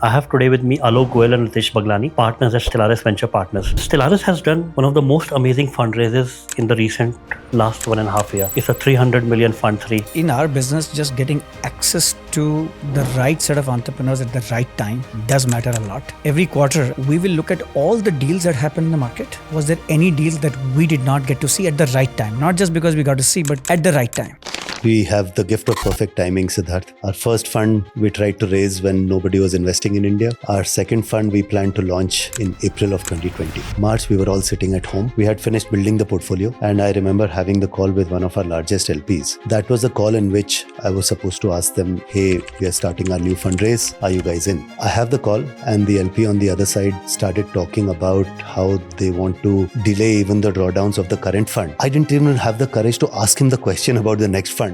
I have today with me Alok, Goyal and Ritesh Banglani, partners at Stellaris Venture Partners. Stellaris has done one of the most amazing fundraisers in the recent last 1.5 years. It's a 300 million fund 3. In our business, just getting access to the right set of entrepreneurs at the right time does matter a lot. Every quarter, we will look at all the deals that happen in the market. Was there any deals that we did not get to see at the right time? Not just because we got to see, but at the right time. We have the gift of perfect timing, Siddharth. Our first fund we tried to raise when nobody was investing in India. Our second fund we planned to launch in April of 2020. March, we were all sitting at home. We had finished building the portfolio, and I remember having the call with one of our largest LPs. That was the call in which I was supposed to ask them, hey, we are starting our new fundraise. Are you guys in? I have the call, and the LP on the other side started talking about how they want to delay even the drawdowns of the current fund. I didn't even have the courage to ask him the question about the next fund.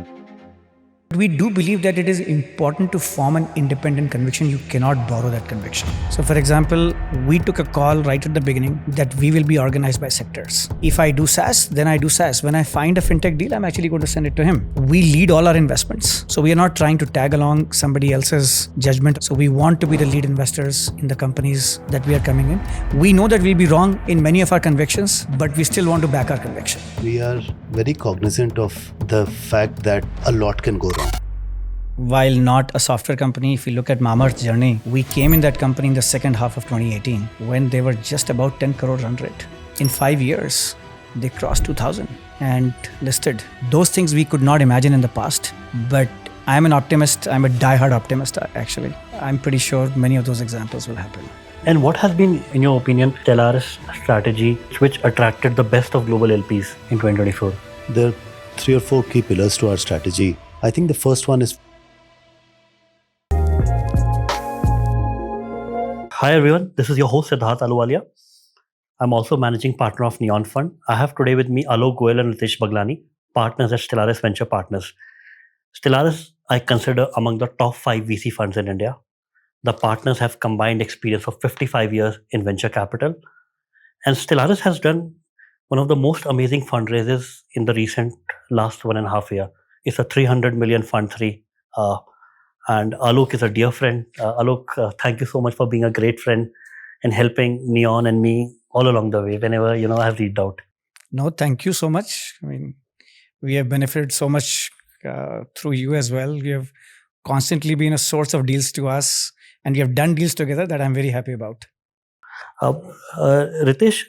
We do believe that it is important to form an independent conviction. You cannot borrow that conviction. So for example, we took a call right at the beginning that we will be organized by sectors. If I do SaaS, then I do SaaS. When I find a fintech deal, I'm actually going to send it to him. We lead all our investments. So we are not trying to tag along somebody else's judgment. So we want to be the lead investors in the companies that we are coming in. We know that we'll be wrong in many of our convictions, but we still want to back our conviction. We are very cognizant of the fact that a lot can go wrong. While not a software company, if you look at Mamaearth's journey, we came in that company in the second half of 2018 when they were just about 10 crore run rate. In 5 years, they crossed 2000 and listed. Those things we could not imagine in the past, but I'm an optimist. I'm a diehard optimist, actually. I'm pretty sure many of those examples will happen. And what has been, in your opinion, Stellaris strategy which attracted the best of global LPs in 2024? There are 3 or 4 key pillars to our strategy. I think the first one is Hi everyone, this is your host Siddharth Aluwalia. I'm also managing partner of Neon Fund. I have today with me Alok, Goyal and Ritesh Banglani, partners at Stellaris Venture Partners. Stellaris, I consider among the top 5 VC funds in India. The partners have combined experience of 55 years in venture capital. And Stellaris has done one of the most amazing fundraisers in the recent last 1.5 years. It's a 300 million fund 3. And Alok is a dear friend. Alok, thank you so much for being a great friend and helping Neon and me all along the way whenever, I have reached out. No, thank you so much. I mean, we have benefited so much through you as well. You have constantly been a source of deals to us, and we have done deals together that I'm very happy about. Ritesh,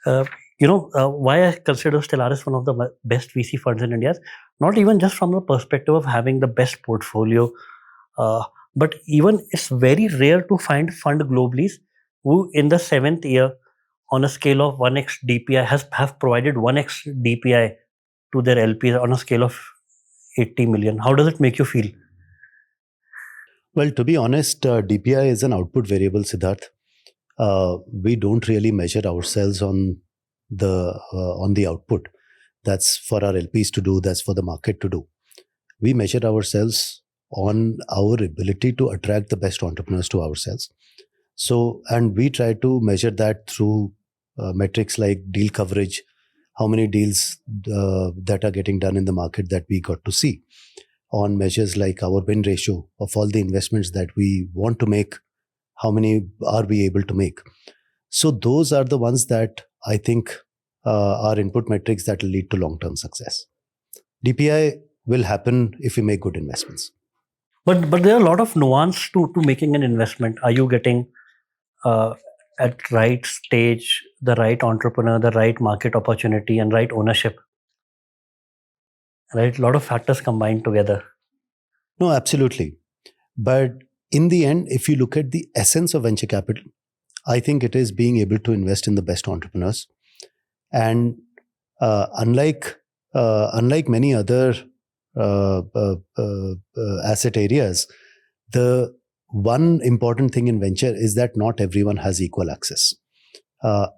why I consider Stellaris one of the best VC funds in India, not even just from the perspective of having the best portfolio, but even it's very rare to find fund globally who in the 7th year on a scale of 1x DPI have provided 1x DPI to their LPs on a scale of 80 million. How does it make you feel? Well, to be honest, DPI is an output variable, Siddharth. We don't really measure ourselves on the output. That's for our LPs to do. That's for the market to do. We measure ourselves on our ability to attract the best entrepreneurs to ourselves. So, and we try to measure that through metrics like deal coverage, how many deals that are getting done in the market that we got to see, on measures like our win ratio of all the investments that we want to make, how many are we able to make. So those are the ones that I think are input metrics that will lead to long-term success. DPI will happen if we make good investments. But there are a lot of nuance to making an investment. Are you getting at right stage, the right entrepreneur, the right market opportunity and right ownership? Right? A lot of factors combined together. No, absolutely. But in the end, if you look at the essence of venture capital, I think it is being able to invest in the best entrepreneurs. And unlike many other asset areas, the one important thing in venture is that not everyone has equal access.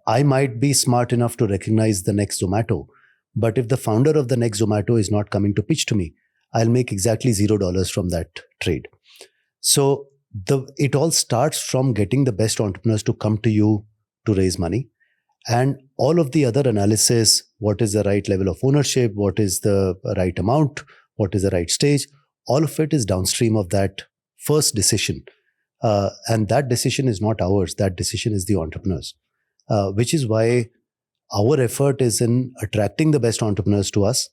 I might be smart enough to recognize the next Zomato, but if the founder of the next Zomato is not coming to pitch to me, I'll make exactly $0 from that trade. So it all starts from getting the best entrepreneurs to come to you to raise money. And all of the other analysis, what is the right level of ownership, what is the right amount, what is the right stage, all of it is downstream of that first decision And that decision is not ours. That decision is the entrepreneurs, which is why our effort is in attracting the best entrepreneurs to us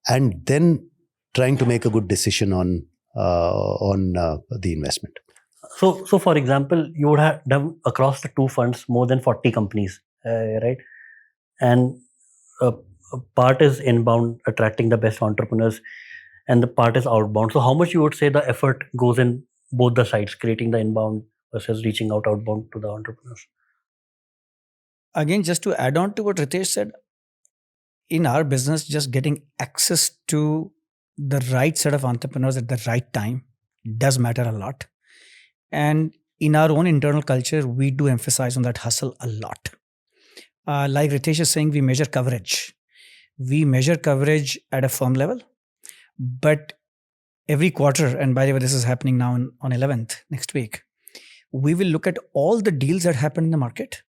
and then trying to make a good decision on the investment. So for example, you would have done across the two funds more than 40 companies, right? And a part is inbound, attracting the best entrepreneurs, and the part is outbound. So how much you would say the effort goes in both the sides, creating the inbound versus reaching outbound to the entrepreneurs? Again, just to add on to what Ritesh said, in our business, just getting access to the right set of entrepreneurs at the right time does matter a lot. And in our own internal culture, we do emphasize on that hustle a lot. Like Ritesh is saying, we measure coverage. We measure coverage at a firm level, but every quarter, and by the way, this is happening now on 11th next week, we will look at all the deals that happened in the market.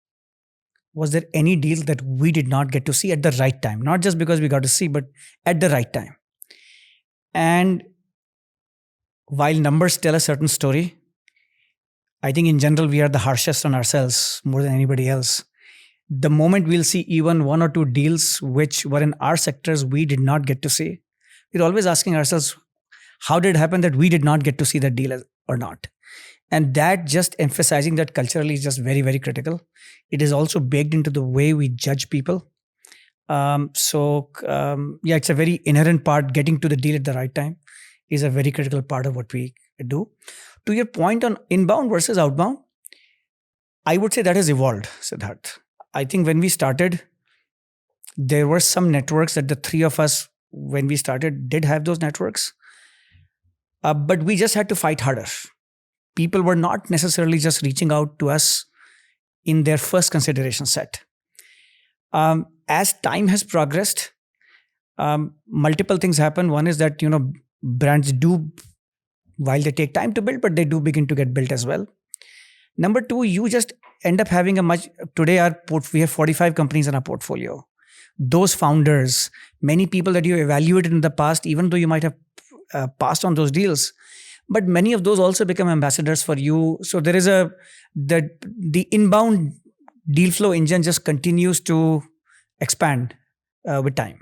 Was there any deal that we did not get to see at the right time? Not just because we got to see, but at the right time. And while numbers tell a certain story, I think in general, we are the harshest on ourselves more than anybody else. The moment we'll see even one or two deals which were in our sectors we did not get to see, we're always asking ourselves, how did it happen that we did not get to see that deal or not? And that just emphasizing that culturally is just very, very critical. It is also baked into the way we judge people. It's a very inherent part. Getting to the deal at the right time is a very critical part of what we do. To your point on inbound versus outbound, I would say that has evolved, Siddharth. I think when we started, there were some networks that the three of us, when we started, did have those networks. But we just had to fight harder. People were not necessarily just reaching out to us in their first consideration set. As time has progressed, multiple things happen. One is that, brands do, while they take time to build, but they do begin to get built as well. Number two, you just end up having today we have 45 companies in our portfolio. Those founders, many people that you evaluated in the past, even though you might have passed on those deals, but many of those also become ambassadors for you. So there is the inbound deal flow engine just continues to expand with time.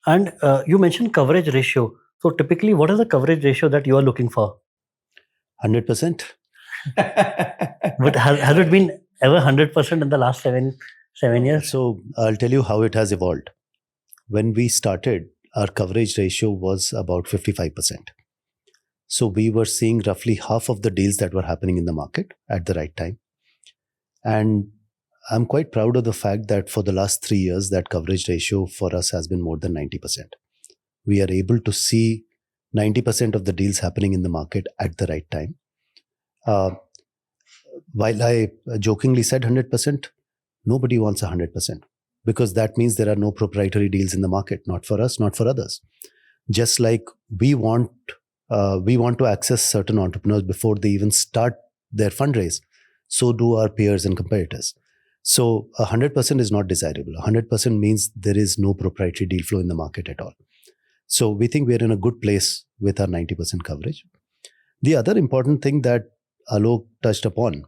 And you mentioned coverage ratio. So typically, what is the coverage ratio that you are looking for? 100%. But has it been ever 100% in the last seven years? So I'll tell you how it has evolved. When we started, our coverage ratio was about 55%. So we were seeing roughly half of the deals that were happening in the market at the right time. And I'm quite proud of the fact that for the last 3 years, that coverage ratio for us has been more than 90%. We are able to see 90% of the deals happening in the market at the right time. While I jokingly said 100%, nobody wants 100%, because that means there are no proprietary deals in the market, not for us, not for others. Just like we want to access certain entrepreneurs before they even start their fundraise, so do our peers and competitors. So 100% is not desirable. 100% means there is no proprietary deal flow in the market at all. So we think we're in a good place with our 90% coverage. The other important thing that Alok touched upon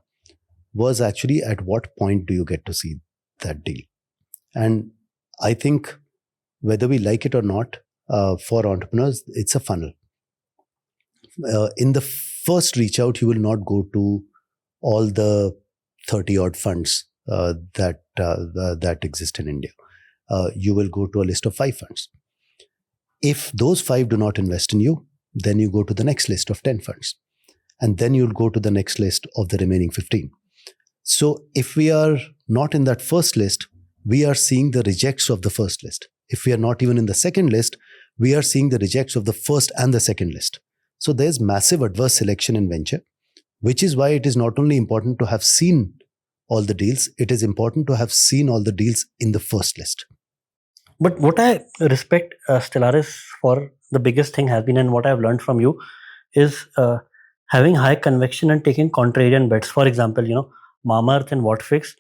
was actually at what point do you get to see that deal? And I think whether we like it or not, for entrepreneurs, it's a funnel. In the first reach out, you will not go to all the 30 odd funds that exist in India. You will go to a list of 5 funds. If those 5 do not invest in you, then you go to the next list of 10 funds. And then you'll go to the next list of the remaining 15. So if we are not in that first list, we are seeing the rejects of the first list. If we are not even in the second list, we are seeing the rejects of the first and the second list. So there's massive adverse selection in venture, which is why it is not only important to have seen all the deals, it is important to have seen all the deals in the first list. But what I respect Stellaris for, the biggest thing has been, and what I've learned from you, is having high conviction and taking contrarian bets. For example, Mamaearth and Whatfix,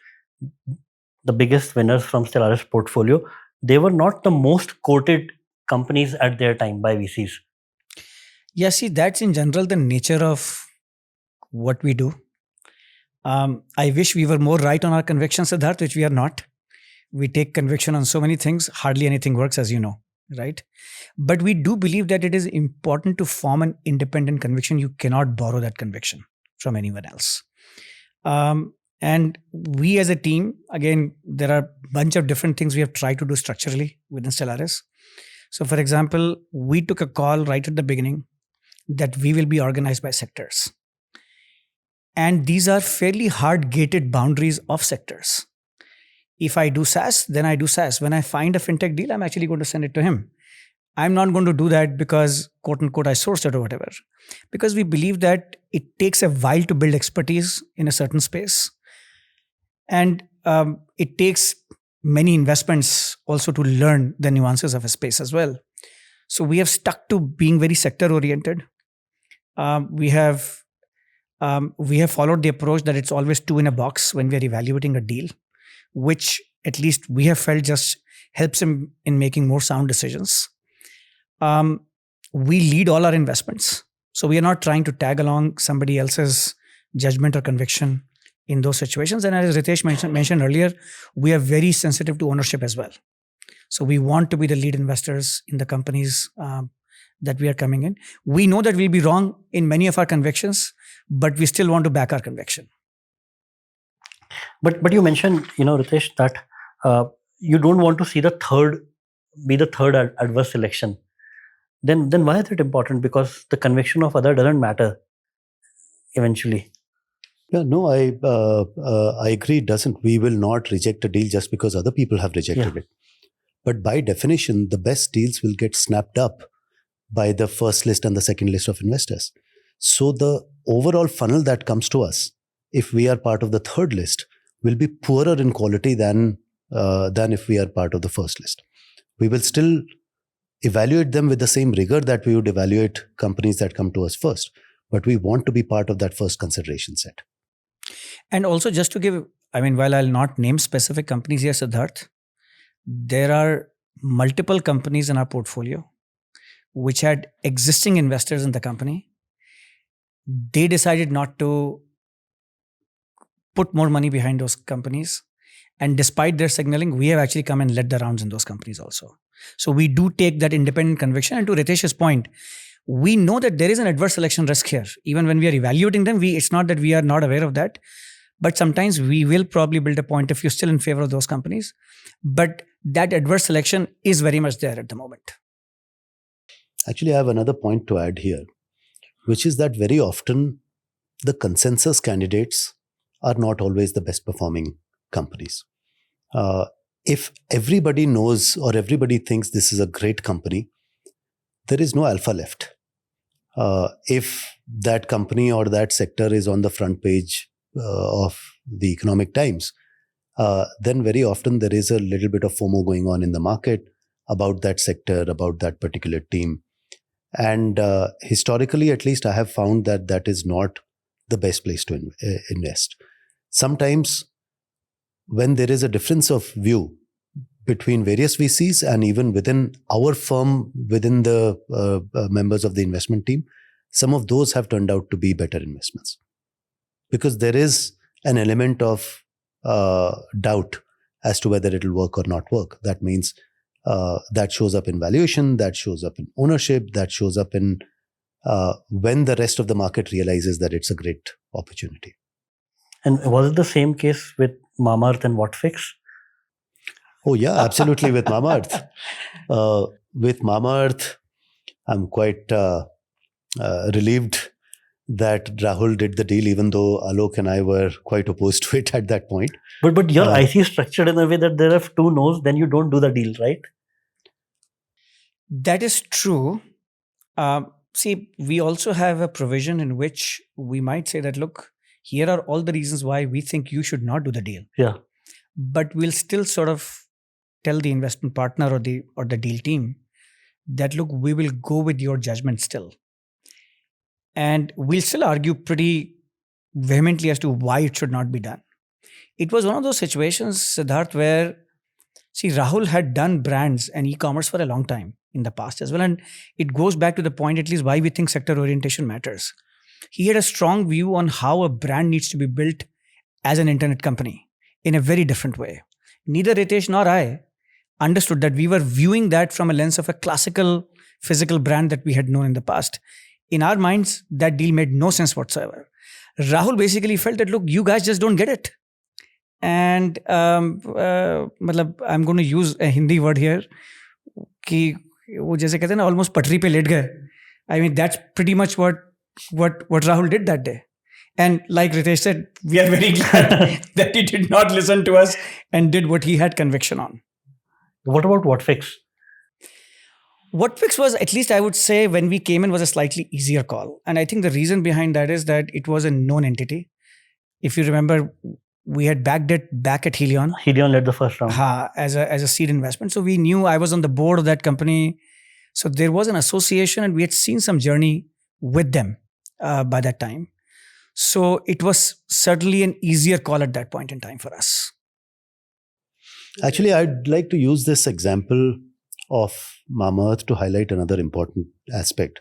the biggest winners from Stellaris portfolio, they were not the most quoted companies at their time by VCs. Yeah, see, that's in general the nature of what we do. I wish we were more right on our conviction, Siddharth, which we are not. We take conviction on so many things, hardly anything works, as you know, right? But we do believe that it is important to form an independent conviction. You cannot borrow that conviction from anyone else. And we as a team, again, there are a bunch of different things we have tried to do structurally within Stellaris. So for example, we took a call right at the beginning that we will be organized by sectors. And these are fairly hard-gated boundaries of sectors. If I do SaaS, then I do SaaS. When I find a fintech deal, I'm actually going to send it to him. I'm not going to do that because, quote unquote, I sourced it or whatever. Because we believe that it takes a while to build expertise in a certain space. And it takes many investments also to learn the nuances of a space as well. So we have stuck to being very sector-oriented. We have followed the approach that it's always two in a box when we are evaluating a deal, which at least we have felt just helps him in making more sound decisions. We lead all our investments. So we are not trying to tag along somebody else's judgment or conviction in those situations. And as Ritesh mentioned earlier, we are very sensitive to ownership as well. So we want to be the lead investors in the companies that we are coming in. We know that we'll be wrong in many of our convictions, but we still want to back our conviction. But you mentioned, Ritesh, that you don't want to see the third adverse selection. Then why is it important? Because the conviction of other doesn't matter eventually. Yeah, no, I agree. It doesn't. We will not reject a deal just because other people have rejected it. But by definition, the best deals will get snapped up by the first list and the second list of investors. So the overall funnel that comes to us, if we are part of the third list, will be poorer in quality than if we are part of the first list. We will still evaluate them with the same rigor that we would evaluate companies that come to us first. But we want to be part of that first consideration set. And also just to give, while I'll not name specific companies here, Siddharth, there are multiple companies in our portfolio which had existing investors in the company. They decided not to put more money behind those companies. And despite their signaling, we have actually come and led the rounds in those companies also. So we do take that independent conviction. And to Ritesh's point, we know that there is an adverse selection risk here. Even when we are evaluating them, it's not that we are not aware of that. But sometimes we will probably build a point of view still in favor of those companies. But that adverse selection is very much there at the moment. Actually, I have another point to add here, which is that very often the consensus candidates are not always the best performing companies. If everybody knows or everybody thinks this is a great company, there is no alpha left. If that company or that sector is on the front page of the Economic Times, then very often there is a little bit of FOMO going on in the market about that sector, about that particular team. And historically, at least, I have found that that is not the best place to invest. Sometimes when there is a difference of view between various VCs and even within our firm, within the members of the investment team, some of those have turned out to be better investments. Because there is an element of doubt as to whether it will work or not work. That means that shows up in valuation, that shows up in ownership, that shows up in when the rest of the market realizes that it's a great opportunity. And was it the same case with Mamaearth and Whatfix? Oh yeah, absolutely with Mamaearth. With Mamaearth, I'm quite relieved that Rahul did the deal, even though Alok and I were quite opposed to it at that point. But your IC is structured in a way that there are two no's, then you don't do the deal, right? That is true. See, we also have a provision in which we might say that, look, here are all the reasons why we think you should not do the deal. Yeah. But we'll still sort of tell the investment partner or the deal team that, look, we will go with your judgment still. And we'll still argue pretty vehemently as to why it should not be done. It was one of those situations, Siddharth, where, see, Rahul had done brands and e-commerce for a long time in the past as well. And it goes back to the point, at least, why we think sector orientation matters. He had a strong view on how a brand needs to be built as an internet company in a very different way. Neither Ritesh nor I understood that we were viewing that from a lens of a classical physical brand that we had known in the past. In our minds, that deal made no sense whatsoever. Rahul basically felt that, look, you guys just don't get it. And I'm going to use a Hindi word here, कि वो जैसे कहते हैं ना, almost पटरी पे late गए. I mean, that's pretty much what Rahul did that day. And like Ritesh said, we are very glad that he did not listen to us and did what he had conviction on. What about Whatfix? Whatfix was, at least I would say, when we came in, was a slightly easier call. And I think the reason behind that is that it was a known entity. If you remember, we had backed it back at Helion. Helion led the first round. As a seed investment. So we knew, I was on the board of that company. So there was an association and we had seen some journey with them by that time. So it was certainly an easier call at that point in time for us. Actually, I'd like to use this example of Mamaearth to highlight another important aspect,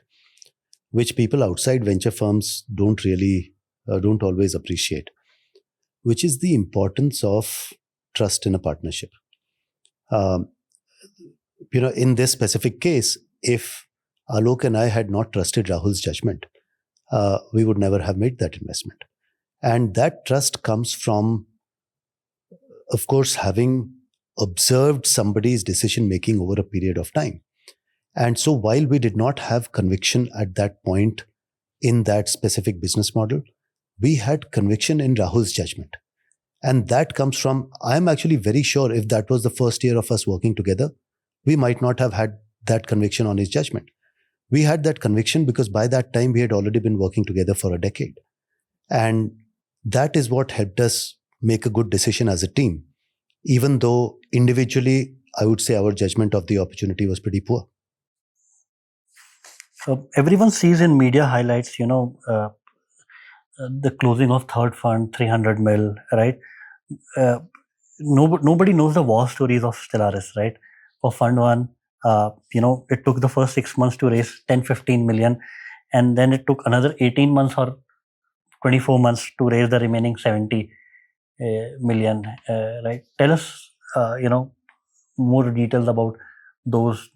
which people outside venture firms don't always appreciate, which is the importance of trust in a partnership. In this specific case, if Alok and I had not trusted Rahul's judgment, we would never have made that investment. And that trust comes from, of course, having observed somebody's decision making over a period of time. And so while we did not have conviction at that point in that specific business model, we had conviction in Rahul's judgment. And that comes from, I'm actually very sure if that was the first year of us working together, we might not have had that conviction on his judgment. We had that conviction because by that time we had already been working together for a decade. And that is what helped us make a good decision as a team. Even though individually, I would say our judgment of the opportunity was pretty poor. So everyone sees in media highlights, the closing of third fund, 300 mil, right? Nobody knows the war stories of Stellaris, right? For Fund 1, it took the first 6 months to raise 10-15 million, and then it took another 18 months or 24 months to raise the remaining 70 million, right? Tell us, more details about those.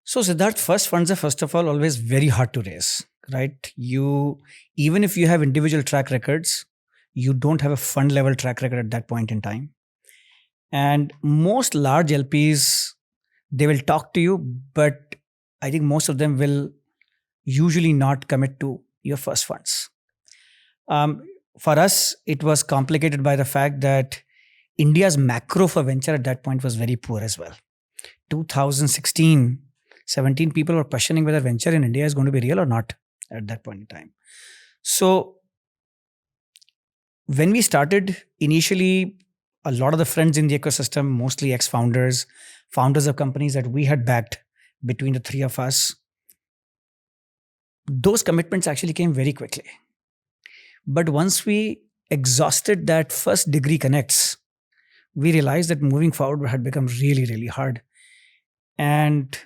So Siddharth, first funds are first of all always very hard to raise, right? Even if you have individual track records, you don't have a fund level track record at that point in time. And most large LPs, they will talk to you, but I think most of them will usually not commit to your first funds. For us, it was complicated by the fact that India's macro for venture at that point was very poor as well. 2016, 17 people were questioning whether venture in India is going to be real or not at that point in time. So when we started, initially, a lot of the friends in the ecosystem, mostly ex-founders, founders of companies that we had backed between the three of us, those commitments actually came very quickly. But once we exhausted that first degree connects, we realized that moving forward had become really, really hard. And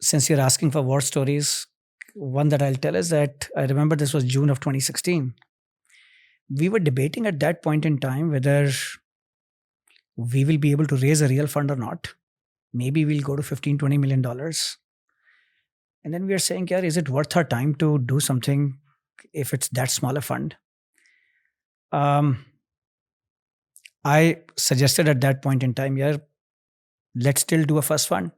since you're asking for war stories, one that I'll tell is that I remember this was June of 2016. We were debating at that point in time whether we will be able to raise a real fund or not. Maybe we'll go to $15-20 million. And then we are saying, is it worth our time to do something if it's that small a fund? I suggested at that point in time, let's still do a first fund.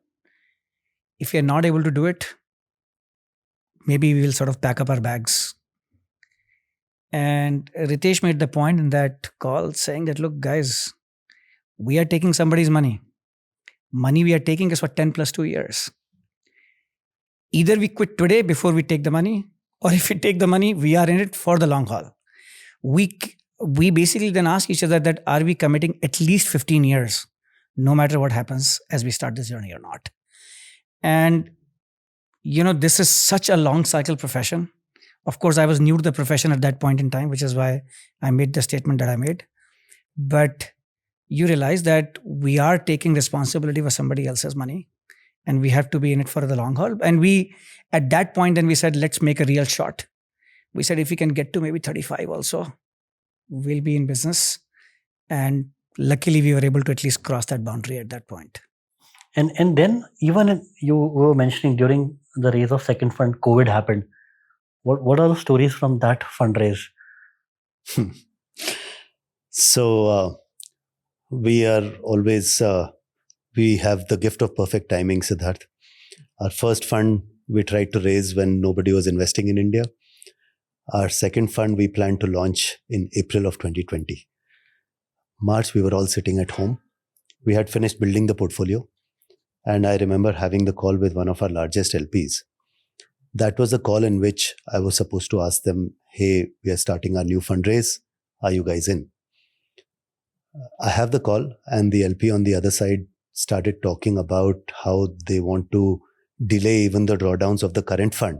If you're not able to do it, maybe we will sort of pack up our bags. And Ritesh made the point in that call saying that, look, guys, we are taking somebody's money. Money we are taking is for 10 plus 2 years. Either we quit today before we take the money, or if we take the money, we are in it for the long haul. We basically then ask each other that, are we committing at least 15 years, no matter what happens as we start this journey or not? And, this is such a long cycle profession. Of course, I was new to the profession at that point in time, which is why I made the statement that I made. But you realize that we are taking responsibility for somebody else's money. and we have to be in it for the long haul. And we, at that point, then we said, let's make a real shot. We said, if we can get to maybe 35 also, we'll be in business. And luckily, we were able to at least cross that boundary at that point. And then even you were mentioning during the raise of second fund, COVID happened. What are the stories from that fundraise? So we are always, we have the gift of perfect timing, Siddharth. Our first fund we tried to raise when nobody was investing in India. Our second fund we planned to launch in April of 2020. March, we were all sitting at home. We had finished building the portfolio. And I remember having the call with one of our largest LPs. That was the call in which I was supposed to ask them, hey, we are starting our new fundraise. Are you guys in? I have the call, and the LP on the other side started talking about how they want to delay even the drawdowns of the current fund.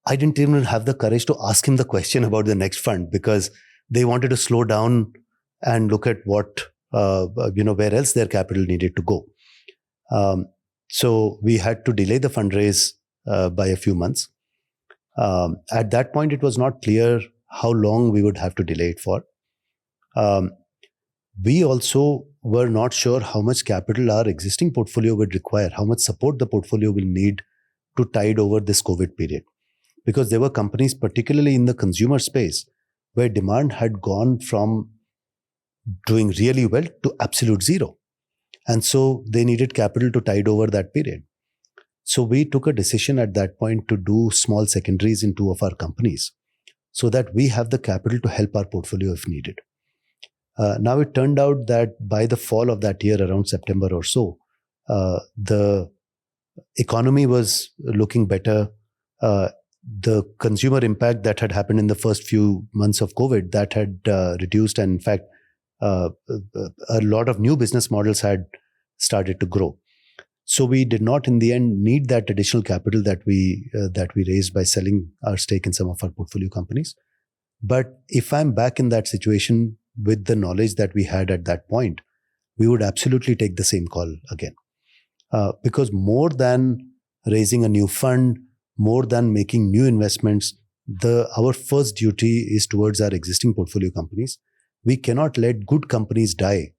I didn't even have the courage to ask him the question about the next fund because they wanted to slow down and look at what, where else their capital needed to go. So we had to delay the fundraise by a few months. At that point, it was not clear how long we would have to delay it for. We also were not sure how much capital our existing portfolio would require, how much support the portfolio will need to tide over this COVID period. Because there were companies, particularly in the consumer space, where demand had gone from doing really well to absolute zero. And so they needed capital to tide over that period. So we took a decision at that point to do small secondaries in two of our companies so that we have the capital to help our portfolio if needed. Now it turned out that by the fall of that year, around September or so, the economy was looking better. The consumer impact that had happened in the first few months of COVID, that had reduced, and in fact, a lot of new business models had started to grow. So we did not, in the end, need that additional capital that we raised by selling our stake in some of our portfolio companies. But if I'm back in that situation with the knowledge that we had at that point, we would absolutely take the same call again. Because more than raising a new fund, more than making new investments, our first duty is towards our existing portfolio companies. We cannot let good companies die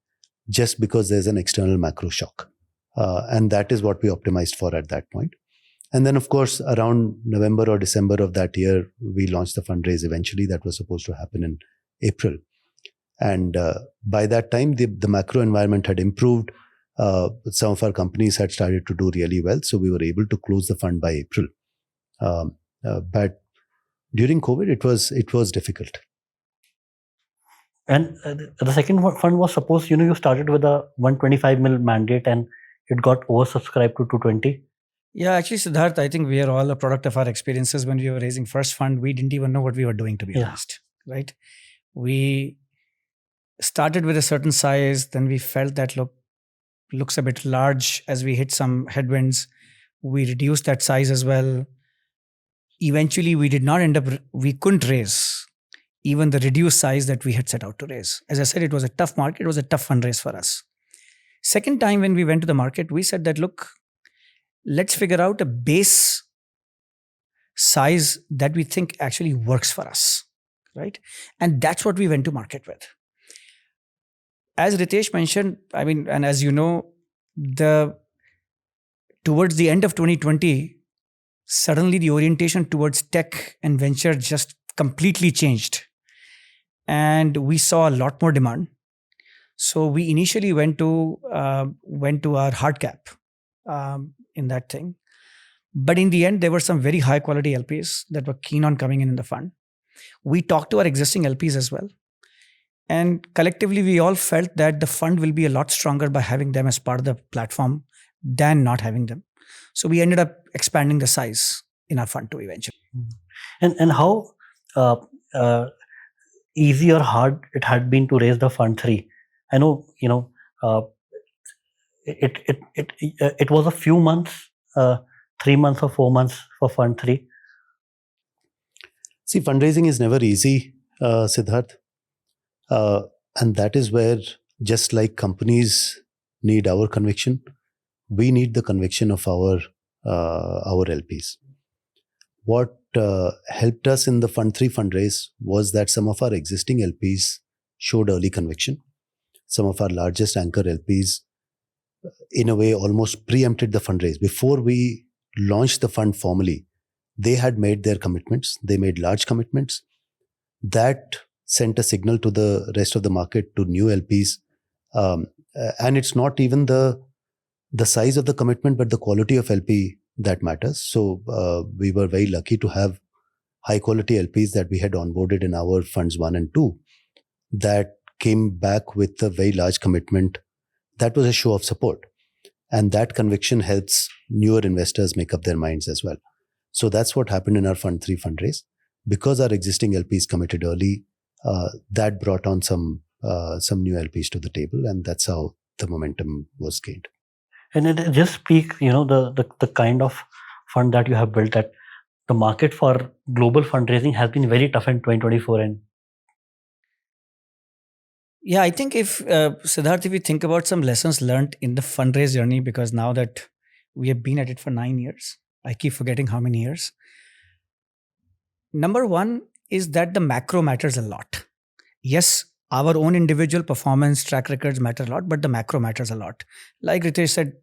just because there's an external macro shock. And that is what we optimized for at that point. And then, of course, around November or December of that year, we launched the fundraise eventually. That was supposed to happen in April. And by that time, the macro environment had improved. Some of our companies had started to do really well. So we were able to close the fund by April. But during COVID, it was difficult. And the second fund was supposed, you started with a 125 mil mandate and it got oversubscribed to 220. Yeah, actually, Siddharth, I think we are all a product of our experiences. When we were raising first fund, we didn't even know what we were doing, to be honest, right? We started with a certain size, then we felt that looks a bit large. As we hit some headwinds, we reduced that size as well. Eventually, we couldn't raise even the reduced size that we had set out to raise. As I said, it was a tough market. It was a tough fundraise for us. Second time when we went to the market, we said that, look, let's figure out a base size that we think actually works for us, right? And that's what we went to market with. As Ritesh mentioned, and as you know, towards the end of 2020, suddenly the orientation towards tech and venture just completely changed. And we saw a lot more demand. So we initially went to our hard cap in that thing. But in the end, there were some very high quality LPs that were keen on coming in the fund. We talked to our existing LPs as well. And collectively, we all felt that the fund will be a lot stronger by having them as part of the platform than not having them. So we ended up expanding the size in our fund too eventually. And how easy or hard it had been to raise the fund 3? I know, it was a few months, 3 months or 4 months for fund 3. See, fundraising is never easy, Siddharth. And that is where, just like companies need our conviction, we need the conviction of our LPs. What helped us in the Fund 3 fundraise was that some of our existing LPs showed early conviction. Some of our largest anchor LPs, in a way, almost preempted the fundraise. Before we launched the fund formally, they had made their commitments. They made large commitments. That sent a signal to the rest of the market, to new LPs. And it's not even the size of the commitment, but the quality of LP that matters. So we were very lucky to have high quality LPs that we had onboarded in our funds 1 and 2 that came back with a very large commitment. That was a show of support. And that conviction helps newer investors make up their minds as well. So that's what happened in our Fund 3 fundraise. Because our existing LPs committed early, that brought on some new LPs to the table, and that's how the momentum was gained. And it just speaks, the kind of fund that you have built, that the market for global fundraising has been very tough in 2024. And yeah, I think if Siddharth, if we think about some lessons learned in the fundraise journey, because now that we have been at it for 9 years, I keep forgetting how many years. Number one is that the macro matters a lot. Yes, our own individual performance track records matter a lot, but the macro matters a lot. Like Ritesh said,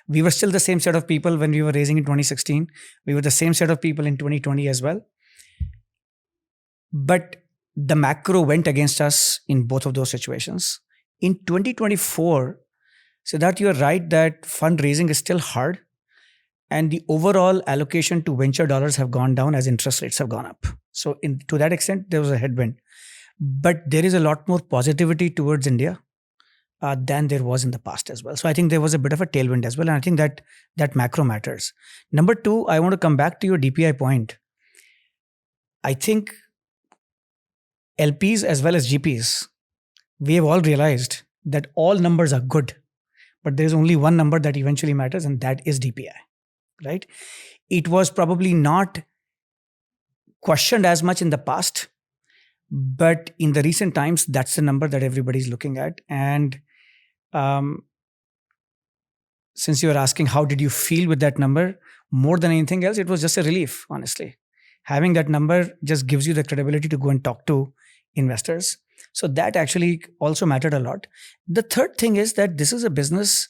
we were still the same set of people when we were raising in 2016. We were the same set of people in 2020 as well. But the macro went against us in both of those situations. In 2024, Siddharth, you are right that fundraising is still hard, and the overall allocation to venture dollars have gone down as interest rates have gone up. So to that extent, there was a headwind. But there is a lot more positivity towards India than there was in the past as well. So I think there was a bit of a tailwind as well. And I think that macro matters. Number two, I want to come back to your DPI point. I think LPs as well as GPs, we have all realized that all numbers are good, but there's only one number that eventually matters, and that is DPI, right? It was probably not questioned as much in the past, but in the recent times, that's the number that everybody's looking at. And since you were asking, how did you feel with that number? More than anything else, it was just a relief, honestly. Having that number just gives you the credibility to go and talk to investors. So that actually also mattered a lot. The third thing is that this is a business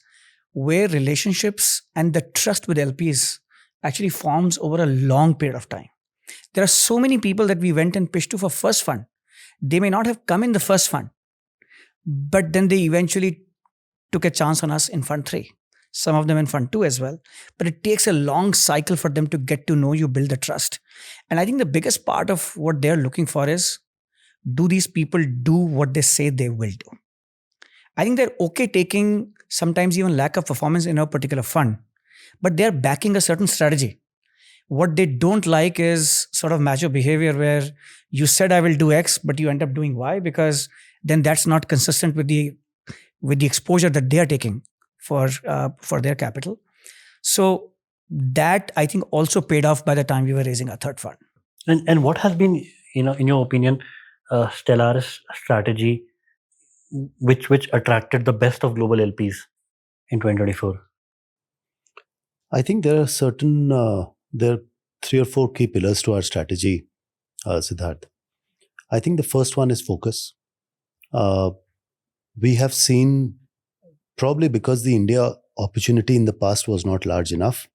where relationships and the trust with LPs actually forms over a long period of time. There are so many people that we went and pitched to for first fund. They may not have come in the first fund, but then they eventually took a chance on us in Fund 3. Some of them in Fund 2 as well. But it takes a long cycle for them to get to know you, build the trust. And I think the biggest part of what they're looking for is, do these people do what they say they will do? I think they're okay taking sometimes even lack of performance in a particular fund, but they're backing a certain strategy. What they don't like is sort of macho behavior where you said I will do X, but you end up doing Y, because then that's not consistent with the exposure that they are taking for their capital. So that I think also paid off by the time we were raising our third fund. And what has been, in your opinion, Stellaris strategy which attracted the best of global LPs in 2024? I think there are there are 3 or 4 key pillars to our strategy, Siddharth. I think the first one is focus. We have seen, probably because the India opportunity in the past was not large enough,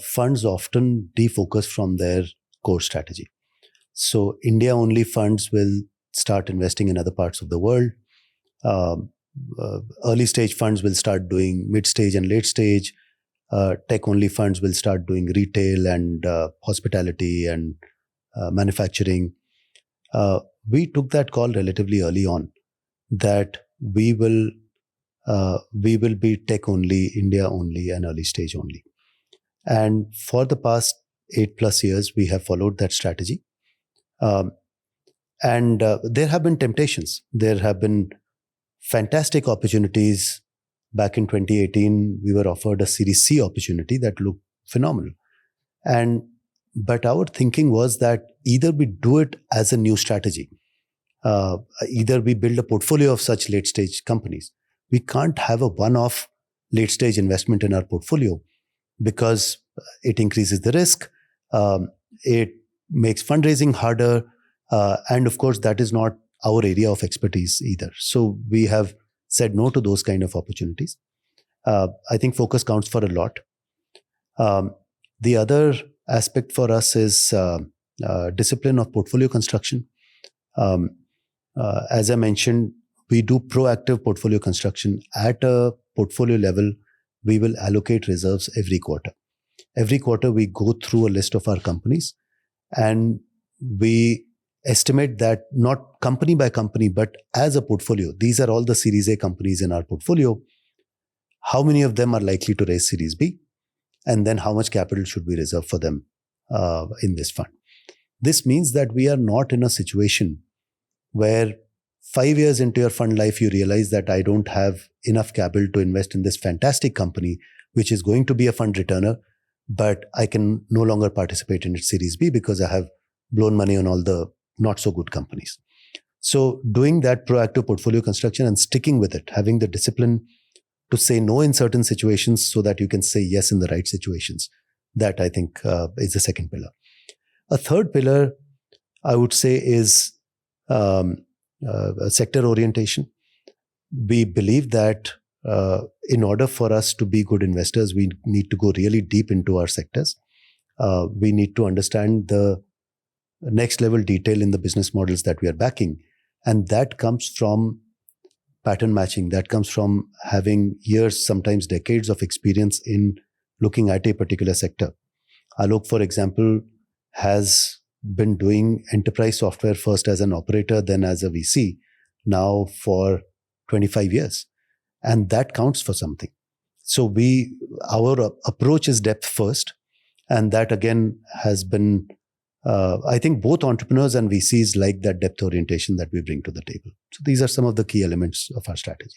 funds often defocus from their core strategy. So India-only funds will start investing in other parts of the world. Early stage funds will start doing mid-stage and late stage. Tech-only funds will start doing retail and hospitality and manufacturing. We took that call relatively early on that we will be tech-only, India-only, and early stage only. And for the past 8+ years, we have followed that strategy. And there have been temptations. There have been fantastic opportunities. Back in 2018, we were offered a Series C opportunity that looked phenomenal. But our thinking was that either we do it as a new strategy, either we build a portfolio of such late-stage companies. We can't have a one-off late stage investment in our portfolio because it increases the risk, it makes fundraising harder, and of course that is not our area of expertise either. So we have said no to those kind of opportunities. I think focus counts for a lot. The other aspect for us is discipline of portfolio construction. As I mentioned, we do proactive portfolio construction. At a portfolio level, we will allocate reserves every quarter. Every quarter, we go through a list of our companies and we estimate that not company by company, but as a portfolio, these are all the Series A companies in our portfolio. How many of them are likely to raise Series B? And then how much capital should we reserve for them in this fund? This means that we are not in a situation where 5 years into your fund life, you realize that I don't have enough capital to invest in this fantastic company, which is going to be a fund returner, but I can no longer participate in its Series B because I have blown money on all the not so good companies. So doing that proactive portfolio construction and sticking with it, having the discipline to say no in certain situations so that you can say yes in the right situations, that I think is the second pillar. A third pillar, I would say, is sector orientation. We believe that in order for us to be good investors, we need to go really deep into our sectors. We need to understand the next level detail in the business models that we are backing. And that comes from pattern matching. That comes from having years, sometimes decades of experience in looking at a particular sector. Alok, for example, has been doing enterprise software first as an operator, then as a VC, now for 25 years. And that counts for something. So our approach is depth first. And that again has been, I think both entrepreneurs and VCs like that depth orientation that we bring to the table. So these are some of the key elements of our strategy.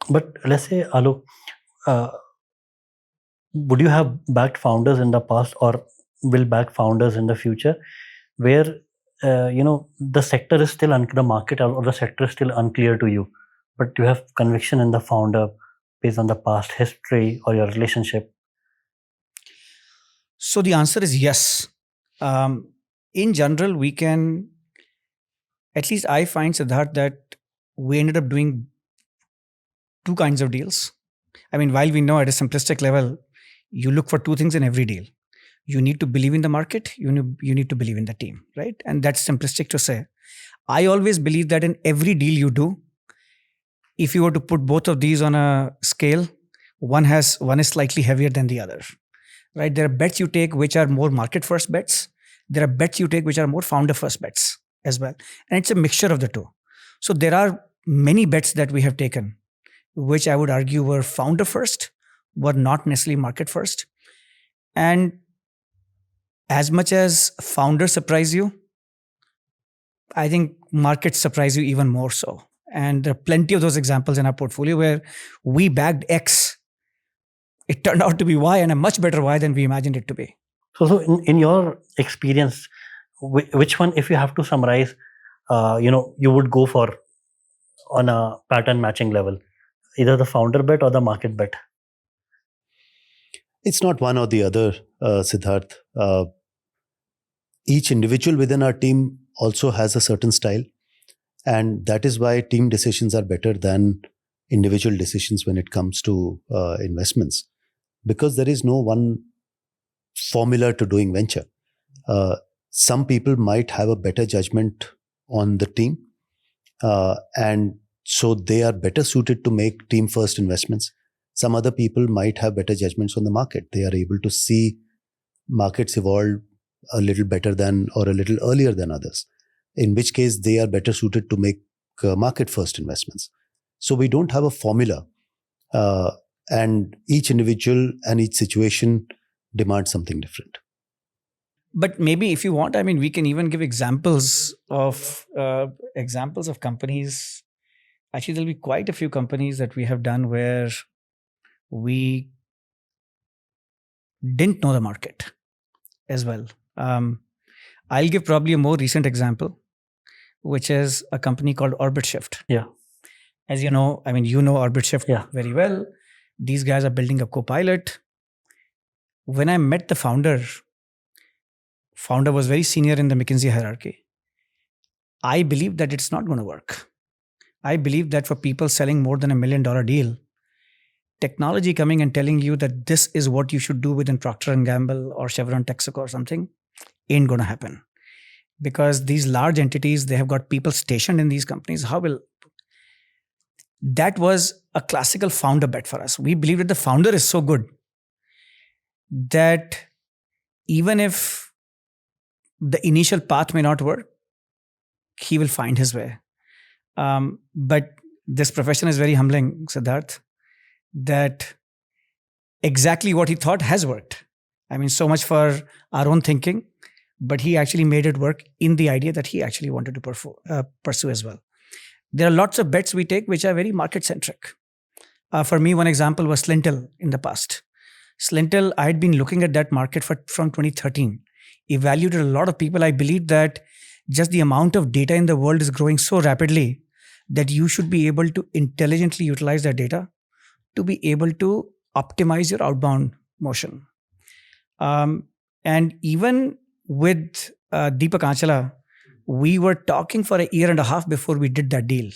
But let's say, Alok, would you have backed founders in the past or will back founders in the future where, the sector is still the market or the sector is still unclear to you, but you have conviction in the founder based on the past history or your relationship? So the answer is yes. In general, we can, at least I find, Siddharth, that we ended up doing two kinds of deals. I mean, while we know at a simplistic level, you look for two things in every deal. You need to believe in the market. You need to believe in the team, right? And that's simplistic to say. I always believe that in every deal you do, if you were to put both of these on a scale, one is slightly heavier than the other, right? There are bets you take which are more market first bets. There are bets you take which are more founder first bets as well. And it's a mixture of the two. So there are many bets that we have taken, which I would argue were founder first, were not necessarily market first. And as much as founders surprise you, I think markets surprise you even more so. And there are plenty of those examples in our portfolio where we bagged X. It turned out to be Y, and a much better Y than we imagined it to be. So in your experience, which one, if you have to summarize, you would go for on a pattern matching level, either the founder bet or the market bet? It's not one or the other, Siddharth. Each individual within our team also has a certain style. And that is why team decisions are better than individual decisions when it comes to investments. Because there is no one formula to doing venture. Some people might have a better judgment on the team. And so they are better suited to make team first investments. Some other people might have better judgments on the market. They are able to see markets evolve a little better than or a little earlier than others, in which case they are better suited to make market first investments. So we don't have a formula, and each individual and each situation demands something different. But maybe if you want, I mean, we can even give examples of companies. Actually, there'll be quite a few companies that we have done where we didn't know the market as well. I'll give probably a more recent example, which is a company called Orbit Shift. Yeah. As you know, I mean, you know Orbit Shift very well. These guys are building a co-pilot. When I met the founder was very senior in the McKinsey hierarchy. I believe that it's not going to work. I believe that for people selling more than $1 million deal, technology coming and telling you that this is what you should do within Procter & Gamble or Chevron Texaco or something ain't going to happen. Because these large entities, they have got people stationed in these companies. That was a classical founder bet for us. We believe that the founder is so good that even if the initial path may not work, he will find his way. But this profession is very humbling, Siddharth, that exactly what he thought has worked. I mean, so much for our own thinking, but he actually made it work in the idea that he actually wanted to pursue as well. There are lots of bets we take which are very market-centric. For me, one example was Slintel in the past. Slintel, I had been looking at that market from 2013, evaluated a lot of people. I believe that just the amount of data in the world is growing so rapidly that you should be able to intelligently utilize that data to be able to optimize your outbound motion. And even with Deepak Anchala, we were talking for 1.5 years before we did that deal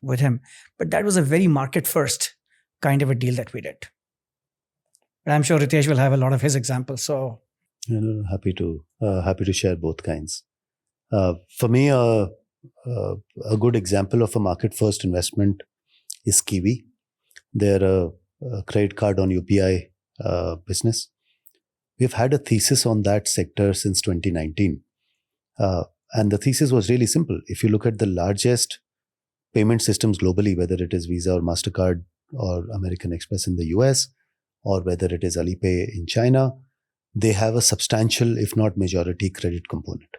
with him. But that was a very market-first kind of a deal that we did. And I'm sure Ritesh will have a lot of his examples. So, happy to share both kinds. For me, a good example of a market-first investment is Kiwi. They're a credit card on UPI business. We've had a thesis on that sector since 2019. And the thesis was really simple. If you look at the largest payment systems globally, whether it is Visa or MasterCard or American Express in the US, or whether it is Alipay in China, they have a substantial, if not majority, credit component.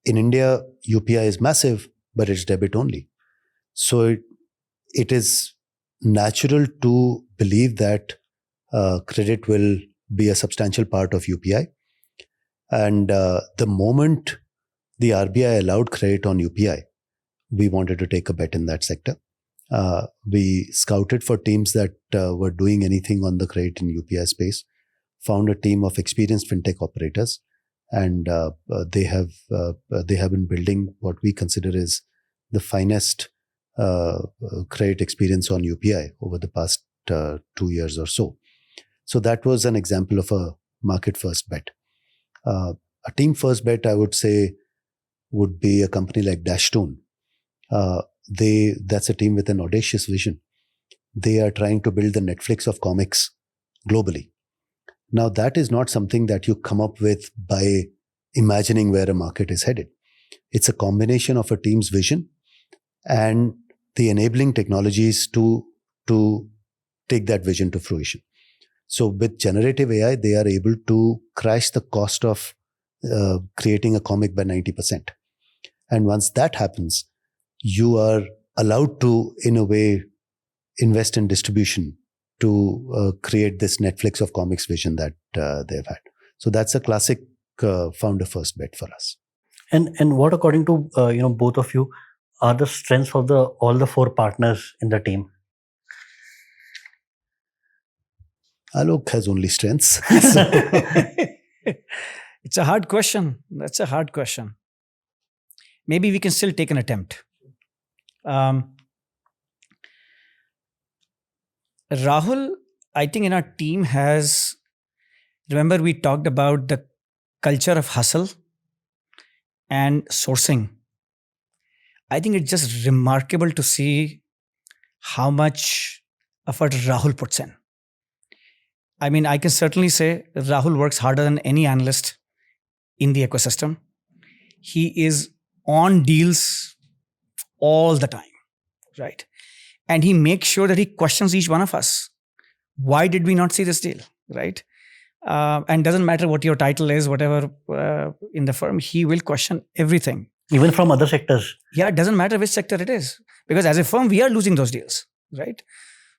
In India, UPI is massive, but it's debit only. So it is natural to believe that credit will be a substantial part of UPI. And the moment the RBI allowed credit on UPI, we wanted to take a bet in that sector. We scouted for teams that were doing anything on the credit in UPI space, found a team of experienced fintech operators, and they have been building what we consider is the finest credit experience on UPI over the past 2 years or so. So that was an example of a market-first bet. A team-first bet, I would say, would be a company like Dashtone. That's a team with an audacious vision. They are trying to build the Netflix of comics globally. Now, that is not something that you come up with by imagining where a market is headed. It's a combination of a team's vision and the enabling technologies to take that vision to fruition. So with generative AI, they are able to crash the cost of creating a comic by 90%. And once that happens, you are allowed to, in a way, invest in distribution to create this Netflix of comics vision that they've had. So that's a classic founder first bet for us. And what, according to both of you, are the strengths of all the 4 partners in the team? Alok has only strengths. It's a hard question. That's a hard question. Maybe we can still take an attempt. Rahul, I think in our team remember we talked about the culture of hustle and sourcing. I think it's just remarkable to see how much effort Rahul puts in. I mean, I can certainly say Rahul works harder than any analyst in the ecosystem. He is on deals all the time, right? And he makes sure that he questions each one of us. Why did we not see this deal, right? And doesn't matter what your title is, whatever in the firm, he will question everything. Even from other sectors? Yeah, it doesn't matter which sector it is. Because as a firm, we are losing those deals, right?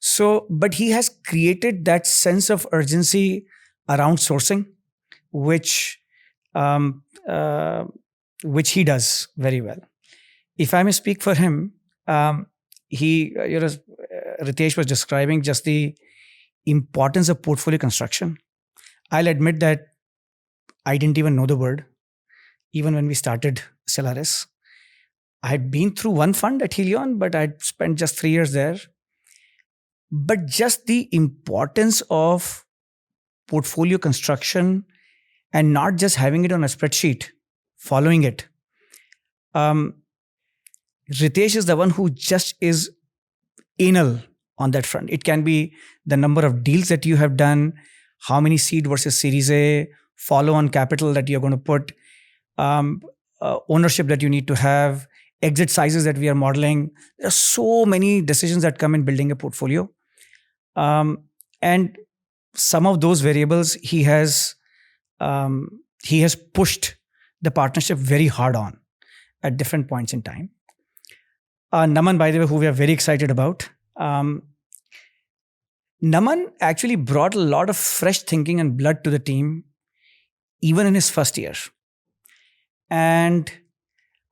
So, but he has created that sense of urgency around sourcing, which he does very well. If I may speak for him, he, Ritesh was describing just the importance of portfolio construction. I'll admit that I didn't even know the word, even when we started Stellaris. I had been through one fund at Helion, but I'd spent just 3 years there. But just the importance of portfolio construction and not just having it on a spreadsheet, following it. Ritesh is the one who just is anal on that front. It can be the number of deals that you have done, how many seed versus Series A, follow-on capital that you're going to put, ownership that you need to have, exit sizes that we are modeling. There are so many decisions that come in building a portfolio. And some of those variables he has pushed the partnership very hard on at different points in time. Naman, by the way, who we are very excited about. Naman actually brought a lot of fresh thinking and blood to the team, even in his first year. And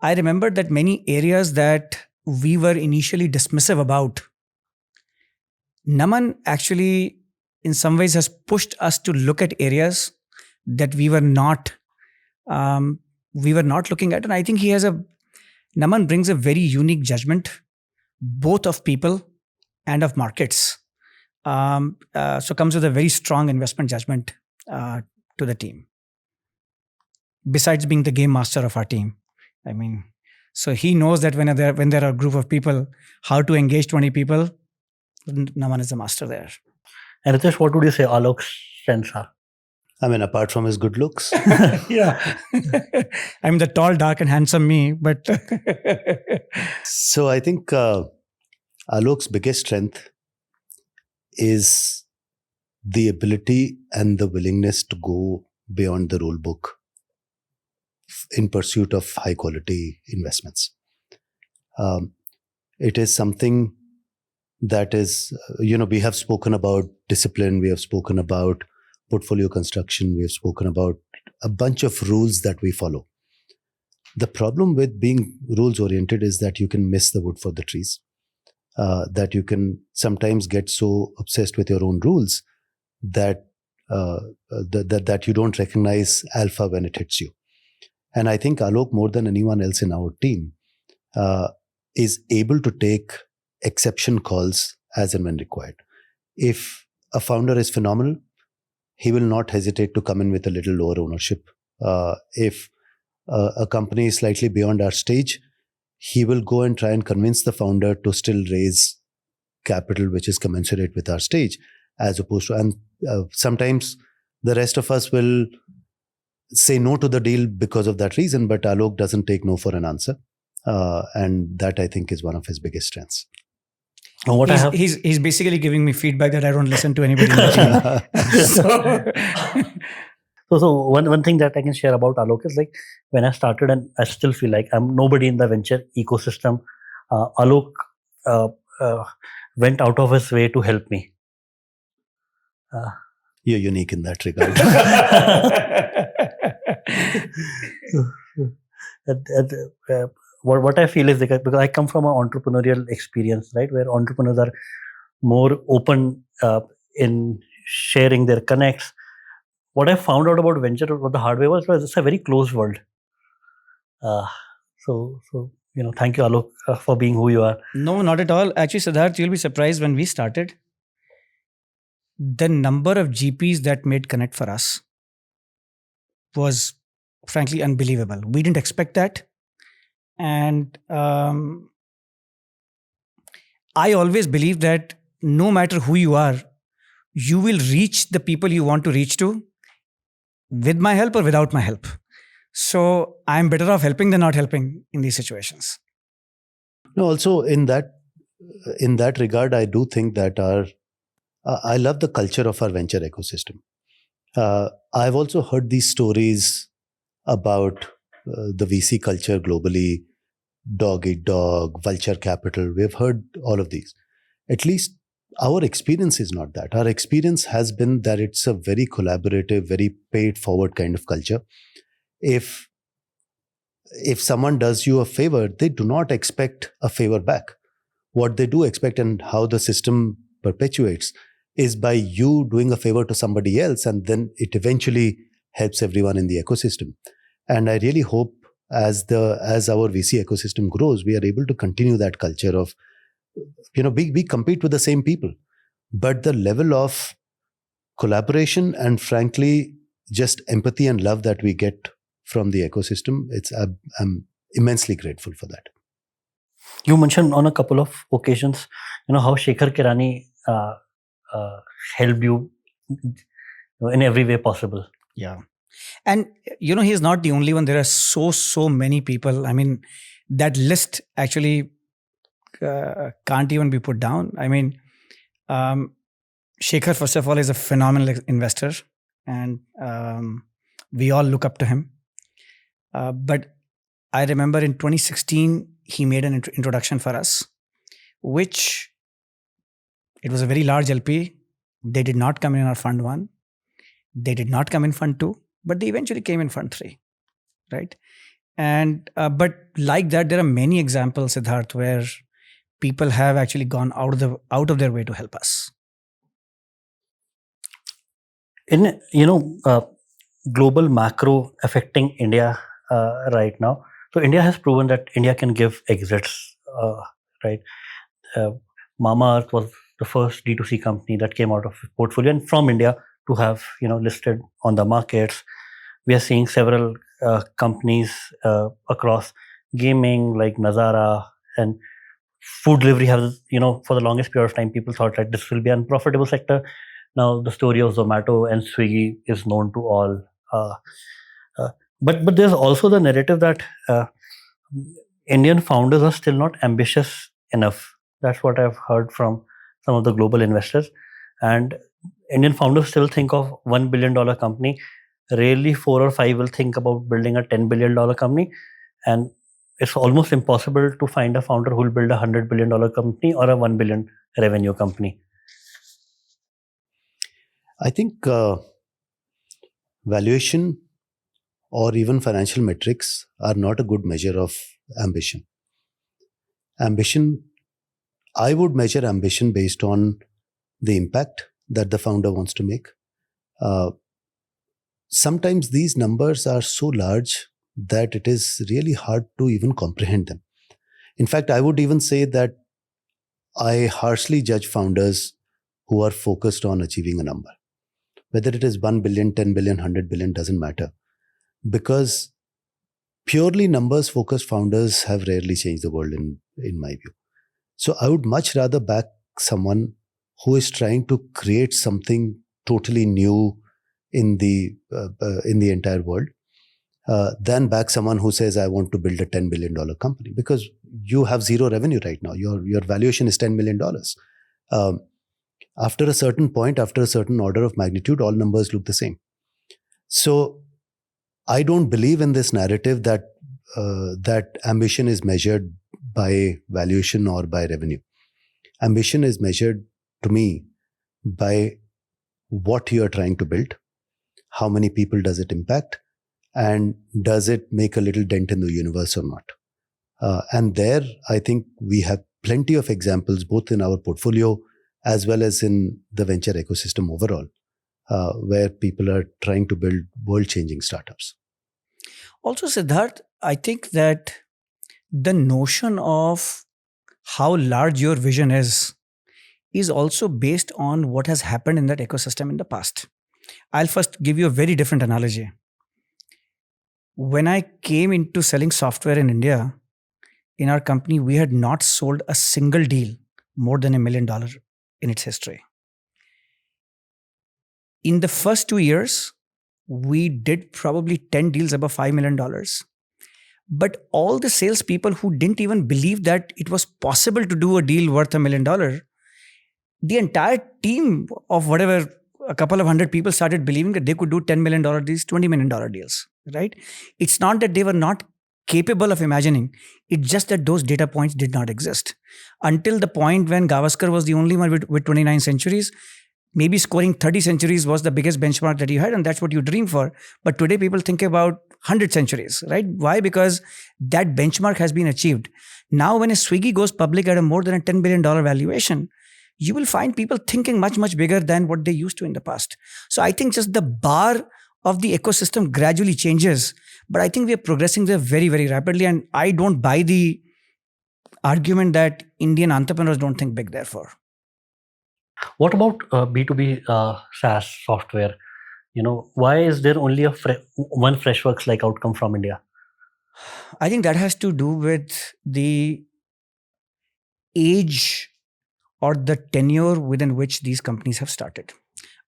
I remember that many areas that we were initially dismissive about, Naman actually, in some ways, has pushed us to look at areas that we were not looking at. And I think Naman brings a very unique judgment, both of people and of markets. So comes with a very strong investment judgment to the team. Besides being the game master of our team. I mean, so he knows that when there are a group of people, how to engage 20 people. Naman is the master there. And Ritesh, what would you say Alok's strengths are? I mean, apart from his good looks. Yeah. I'm the tall, dark and handsome me, but... So I think Alok's biggest strength is the ability and the willingness to go beyond the rule book in pursuit of high quality investments. It is something that is, we have spoken about discipline, we have spoken about portfolio construction, we have spoken about a bunch of rules that we follow. The problem with being rules oriented is that you can miss the wood for the trees, that you can sometimes get so obsessed with your own rules that you don't recognize alpha when it hits you. And I think Alok, more than anyone else in our team, is able to take exception calls as and when required. If a founder is phenomenal, he will not hesitate to come in with a little lower ownership. If a company is slightly beyond our stage, he will go and try and convince the founder to still raise capital which is commensurate with our stage, as opposed to, and sometimes the rest of us will say no to the deal because of that reason, but Alok doesn't take no for an answer. And that, I think, is one of his biggest strengths. He's basically giving me feedback that I don't listen to anybody in the team. So one thing that I can share about Alok is, like, when I started, and I still feel like I'm nobody in the venture ecosystem, Alok went out of his way to help me. You're unique in that regard. What I feel is, because I come from an entrepreneurial experience, right, where entrepreneurs are more open in sharing their connects. What I found out about venture, what the hard way was it's a very closed world. So thank you, Alok, for being who you are. No, not at all. Actually, Siddharth, you'll be surprised, when we started, the number of GPs that made connect for us was frankly unbelievable. We didn't expect that. And I always believe that no matter who you are, you will reach the people you want to reach to with my help or without my help. So I'm better off helping than not helping in these situations. No, also in that regard, I do think that I love the culture of our venture ecosystem. I've also heard these stories about the VC culture globally, dog eat dog, vulture capital. We've heard all of these. At least our experience is not that. Our experience has been that it's a very collaborative, very paid forward kind of culture. If someone does you a favor, they do not expect a favor back. what they do expect and how the system perpetuates is by you doing a favor to somebody else, and then it eventually helps everyone in the ecosystem. And I really hope as our VC ecosystem grows, we are able to continue that culture of, we compete with the same people, but the level of collaboration and frankly, just empathy and love that we get from the ecosystem, I'm immensely grateful for that. You mentioned on a couple of occasions, how Shekhar Kirani helped you in every way possible. Yeah. And, he's not the only one. There are so many people. I mean, that list actually can't even be put down. I mean, Shekhar, first of all, is a phenomenal investor, and we all look up to him. But I remember in 2016, he made an introduction for us, which it was a very large LP. They did not come in our Fund 1. They did not come in Fund 2, but they eventually came in Fund 3, right? And but like that, there are many examples, Siddharth, where people have actually gone out of their way to help us. In global macro affecting India right now, so India has proven that India can give exits, right? Mamaearth was the first D2C company that came out of portfolio and from India to have listed on the markets. We are seeing several companies across gaming like Nazara and food delivery has, for the longest period of time, people thought that this will be an unprofitable sector. Now the story of Zomato and Swiggy is known to all. But there's also the narrative that Indian founders are still not ambitious enough. That's what I've heard from some of the global investors. And Indian founders still think of $1 billion company. Rarely 4 or 5 will think about building a $10 billion company. And it's almost impossible to find a founder who will build a $100 billion company or a 1 billion revenue company. I think valuation or even financial metrics are not a good measure of ambition. I would measure ambition based on the impact that the founder wants to make. Sometimes these numbers are so large that it is really hard to even comprehend them. In fact, I would even say that I harshly judge founders who are focused on achieving a number. Whether it is 1 billion, 10 billion, 100 billion, doesn't matter. Because purely numbers focused founders have rarely changed the world in my view. So I would much rather back someone who is trying to create something totally new in the entire world than back someone who says, I want to build a $10 billion company, because you have zero revenue right now. Your valuation is $10 million. After a certain point, after a certain order of magnitude, all numbers look the same. So I don't believe in this narrative that ambition is measured by valuation or by revenue. Ambition is measured, to me, by what you are trying to build, how many people does it impact, and does it make a little dent in the universe or not. And there, I think we have plenty of examples, both in our portfolio as well as in the venture ecosystem overall, where people are trying to build world-changing startups. Also, Siddharth, I think that the notion of how large your vision is also based on what has happened in that ecosystem in the past. I'll first give you a very different analogy. When I came into selling software in India, in our company, we had not sold a single deal more than $1 million in its history. In the first 2 years, we did probably 10 deals above $5 million. But all the salespeople who didn't even believe that it was possible to do a deal worth $1 million, the entire team of whatever, a couple of hundred people started believing that they could do $10 million deals, $20 million deals, right? It's not that they were not capable of imagining. It's just that those data points did not exist. Until the point when Gavaskar was the only one with 29 centuries, maybe scoring 30 centuries was the biggest benchmark that you had, and that's what you dream for. But today people think about 100 centuries, right? Why? Because that benchmark has been achieved. Now, when a Swiggy goes public at a more than a $10 billion valuation, you will find people thinking much, much bigger than what they used to in the past. So I think just the bar of the ecosystem gradually changes, but I think we are progressing there very, very rapidly. And I don't buy the argument that Indian entrepreneurs don't think big, therefore. What about B2B SaaS software? Why is there only one Freshworks-like outcome from India? I think that has to do with the age or the tenure within which these companies have started.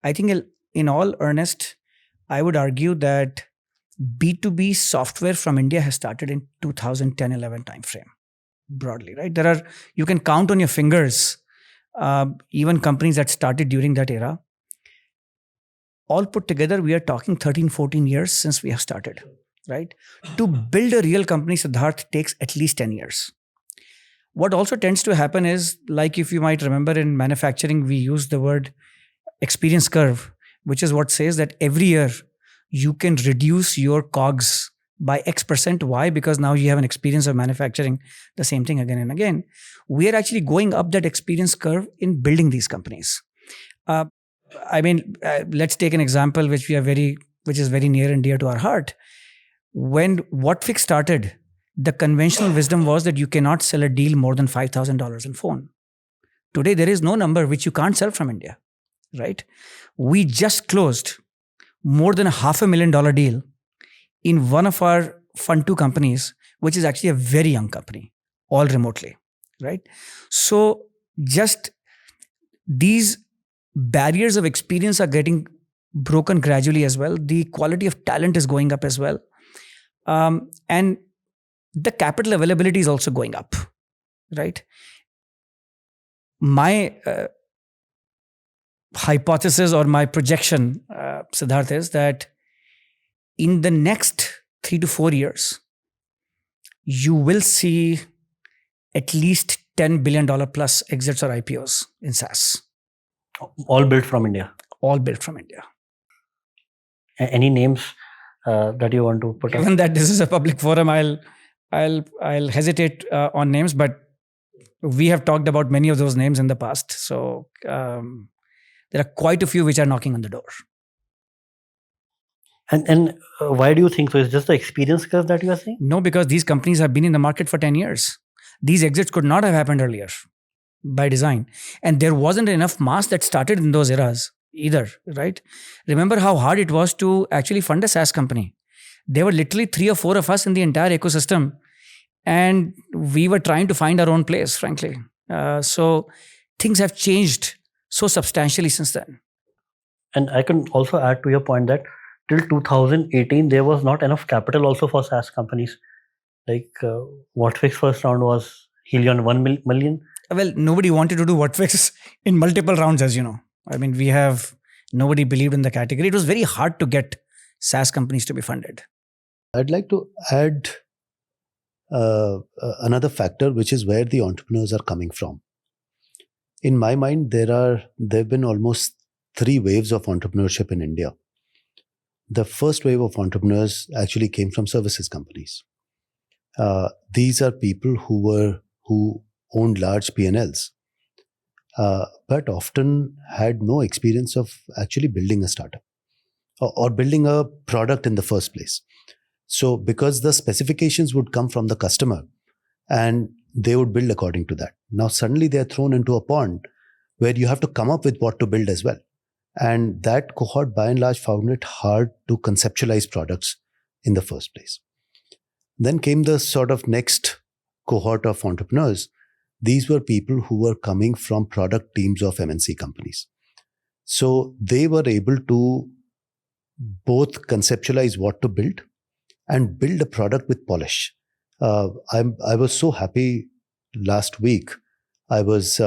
I think in all earnest, I would argue that B2B software from India has started in 2010-11 timeframe, broadly, right? You can count on your fingers, even companies that started during that era. All put together, we are talking 13, 14 years since we have started, right? To build a real company, Siddharth, takes at least 10 years. What also tends to happen is, like if you might remember in manufacturing, we use the word experience curve, which is what says that every year you can reduce your COGS by X%. Why? Because now you have an experience of manufacturing the same thing again and again. We are actually going up that experience curve in building these companies. Let's take an example which is very near and dear to our heart. When Whatfix started, the conventional wisdom was that you cannot sell a deal more than $5,000 in phone. Today, there is no number which you can't sell from India, right? We just closed more than $500,000 deal in one of our Fund 2 companies, which is actually a very young company, all remotely, right? So just these barriers of experience are getting broken gradually as well. The quality of talent is going up as well. And the capital availability is also going up, right? My hypothesis or my projection, Siddharth, is that in the next 3 to 4 years, you will see at least $10 billion plus exits or IPOs in SaaS. All built from India? All built from India. Any names that you want to put up? Given that this is a public forum, I'll hesitate on names, but we have talked about many of those names in the past. So there are quite a few which are knocking on the door. And why do you think so? Is just the experience curve that you are saying? No, because these companies have been in the market for 10 years. These exits could not have happened earlier by design. And there wasn't enough mass that started in those eras either, right? Remember how hard it was to actually fund a SaaS company. There were literally 3 or 4 of us in the entire ecosystem, and we were trying to find our own place, frankly. So things have changed so substantially since then. And I can also add to your point that till 2018, there was not enough capital also for SaaS companies. Like Whatfix first round was Helion 1 million. Well, nobody wanted to do Whatfix in multiple rounds, as you know. Nobody believed in the category. It was very hard to get SaaS companies to be funded. I'd like to add another factor, which is where the entrepreneurs are coming from. In my mind, there have been almost 3 waves of entrepreneurship in India. The first wave of entrepreneurs actually came from services companies. These are people who owned large P&Ls, but often had no experience of actually building a startup or building a product in the first place. So because the specifications would come from the customer and they would build according to that. Now suddenly they are thrown into a pond where you have to come up with what to build as well. And that cohort by and large found it hard to conceptualize products in the first place. Then came the sort of next cohort of entrepreneurs. These were people who were coming from product teams of MNC companies. So they were able to both conceptualize what to build and build a product with polish. I was so happy last week. I was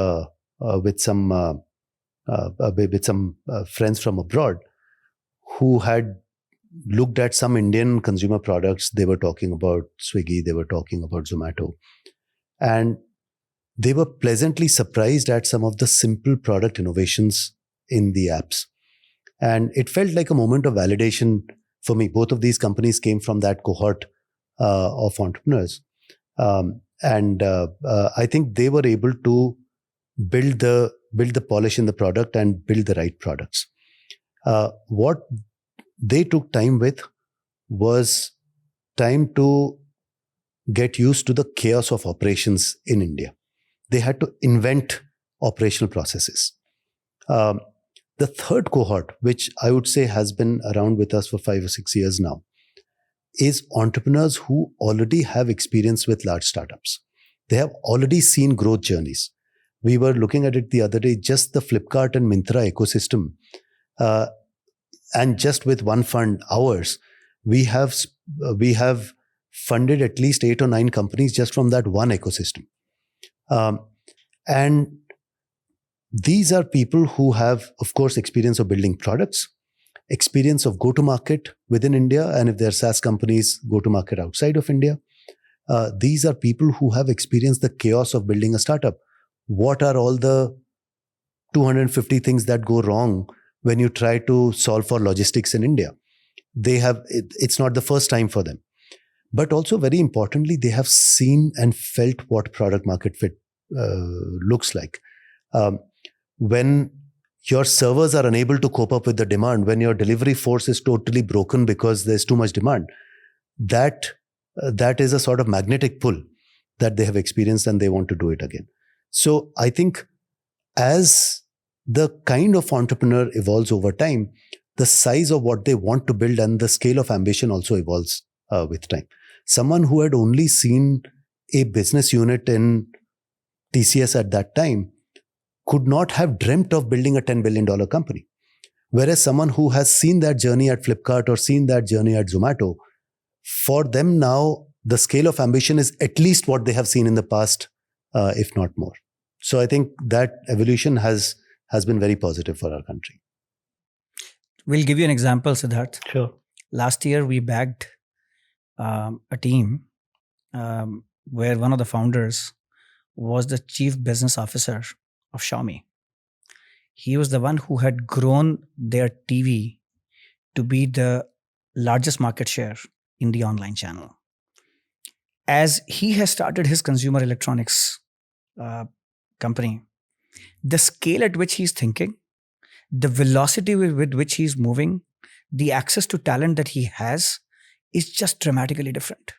with some friends from abroad who had looked at some Indian consumer products. They were talking about Swiggy, they were talking about Zomato, and they were pleasantly surprised at some of the simple product innovations in the apps. And it felt like a moment of validation for me. Both of these companies came from that cohort of entrepreneurs. I think they were able to build the polish in the product and build the right products. What they took time with was time to get used to the chaos of operations in India. They had to invent operational processes. The third cohort, which I would say has been around with us for 5 or 6 years now, is entrepreneurs who already have experience with large startups. They have already seen growth journeys. We were looking at it the other day, just the Flipkart and Myntra ecosystem. And just with one fund, ours, we have funded at least 8 or 9 companies just from that one ecosystem. And these are people who have, of course, experience of building products, experience of go-to-market within India, and if they're SaaS companies, go-to-market outside of India. These are people who have experienced the chaos of building a startup. What are all the 250 things that go wrong when you try to solve for logistics in India? It's not the first time for them. But also, very importantly, they have seen and felt what product market fit looks like. When your servers are unable to cope up with the demand, when your delivery force is totally broken because there's too much demand, that is a sort of magnetic pull that they have experienced, and they want to do it again. So I think as the kind of entrepreneur evolves over time, the size of what they want to build and the scale of ambition also evolves with time. Someone who had only seen a business unit in TCS at that time could not have dreamt of building a $10 billion company. Whereas someone who has seen that journey at Flipkart or seen that journey at Zomato, for them now, the scale of ambition is at least what they have seen in the past, if not more. So I think that evolution has been very positive for our country. We'll give you an example, Siddharth. Sure. Last year, we bagged a team where one of the founders was the chief business officer of Xiaomi. He was the one who had grown their TV to be the largest market share in the online channel. As he has started his consumer electronics company, the scale at which he's thinking, the velocity with which he's moving, the access to talent that he has is just dramatically different.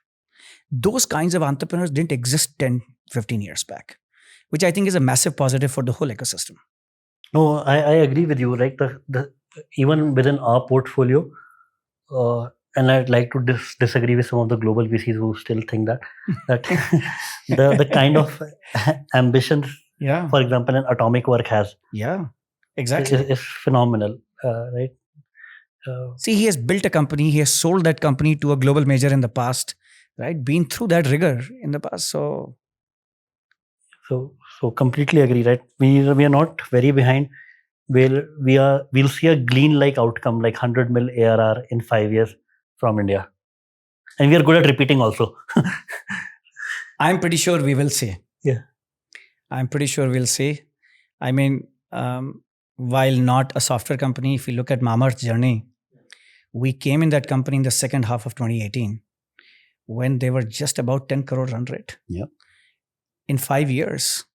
Those kinds of entrepreneurs didn't exist 10, 15 years back, which I think is a massive positive for the whole ecosystem. No, I agree with you. Like the even within our portfolio, and I'd like to disagree with some of the global VCs who still think that the kind of ambitions, for example, an Atomic Work has, exactly, is phenomenal, right? See, he has built a company, he has sold that company to a global major in the past, right? Been through that rigor in the past. So completely agree, right? We are not very behind. We'll see a Glean-like outcome, like 100 mil ARR in 5 years from India, and we are good at repeating also. I'm pretty sure we will see. Yeah, I'm pretty sure we'll see. I mean, while not a software company, if you look at Mamaearth's journey, we came in that company in the second half of 2018 when they were just about 10 crore run rate. Yeah. In 5 years,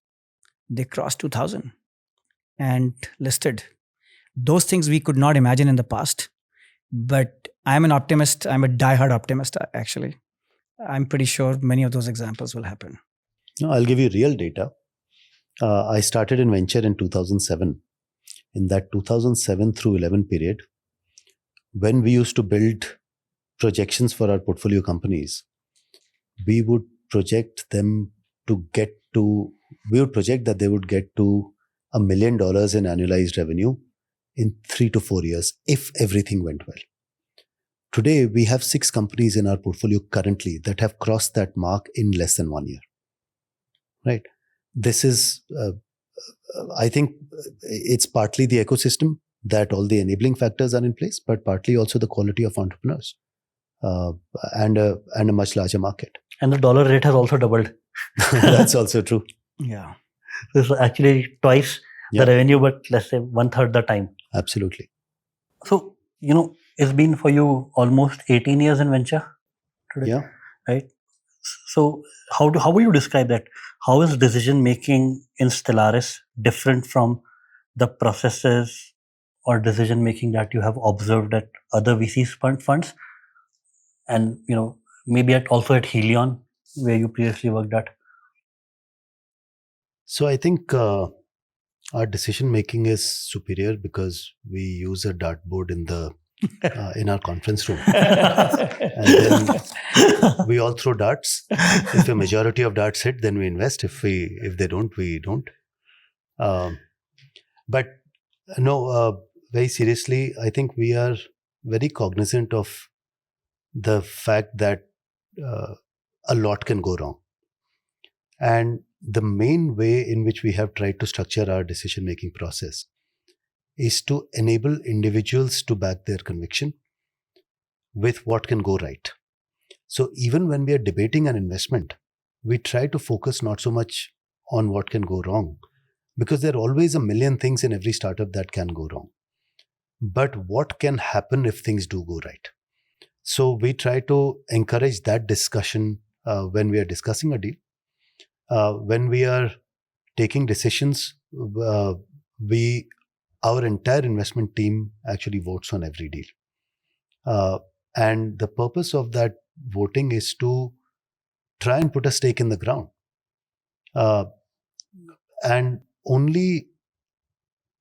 they crossed 2,000 and listed. Those things we could not imagine in the past. But I'm an optimist. I'm a diehard optimist, actually. I'm pretty sure many of those examples will happen. No, I'll give you real data. I started in venture in 2007. In that 2007 through 11 period, when we used to build projections for our portfolio companies, we would project them to get to, we would project that they would get to $1 million in annualized revenue in 3 to 4 years, if everything went well. Today, we have 6 companies in our portfolio currently that have crossed that mark in less than 1 year. Right? This is, I think it's partly the ecosystem that all the enabling factors are in place, but partly also the quality of entrepreneurs and a much larger market. And the dollar rate has also doubled. That's also true. Yeah. This is actually twice Yeah. the revenue, but let's say 1/3 the time. Absolutely. So, it's been for you almost 18 years in venture today, Yeah. right? So how will you describe that? How is decision making in Stellaris different from the processes or decision making that you have observed at other VC funds, and maybe also at Helion, where you previously worked at? So I think our decision making is superior because we use a dartboard in our conference room, and then we all throw darts. If a majority of darts hit, then we invest. If they don't, we don't. But no, very seriously, I think we are very cognizant of the fact that a lot can go wrong. And the main way in which we have tried to structure our decision-making process is to enable individuals to back their conviction with what can go right. So even when we are debating an investment, we try to focus not so much on what can go wrong, because there are always a million things in every startup that can go wrong. But what can happen if things do go right? So we try to encourage that discussion when we are discussing a deal. When we are taking decisions, our entire investment team actually votes on every deal. And the purpose of that voting is to try and put a stake in the ground. And only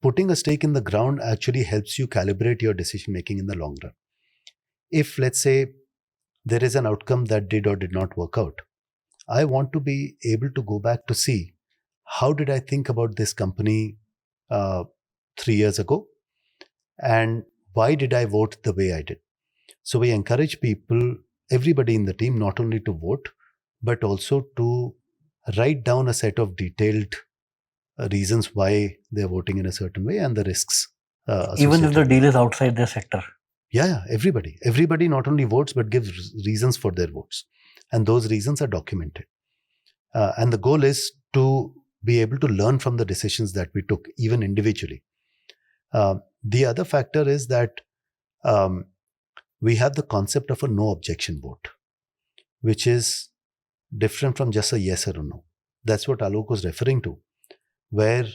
putting a stake in the ground actually helps you calibrate your decision making in the long run. If, let's say, there is an outcome that did or did not work out, I want to be able to go back to see how did I think about this company 3 years ago, and why did I vote the way I did. So we encourage people, everybody in the team, not only to vote, but also to write down a set of detailed reasons why they're voting in a certain way and the risks. Even if the deal is outside their sector. Yeah, everybody not only votes but gives reasons for their votes, and those reasons are documented. And the goal is to be able to learn from the decisions that we took, even individually. The other factor is that we have the concept of a no objection vote, which is different from just a yes or a no. That's what Alok was referring to, where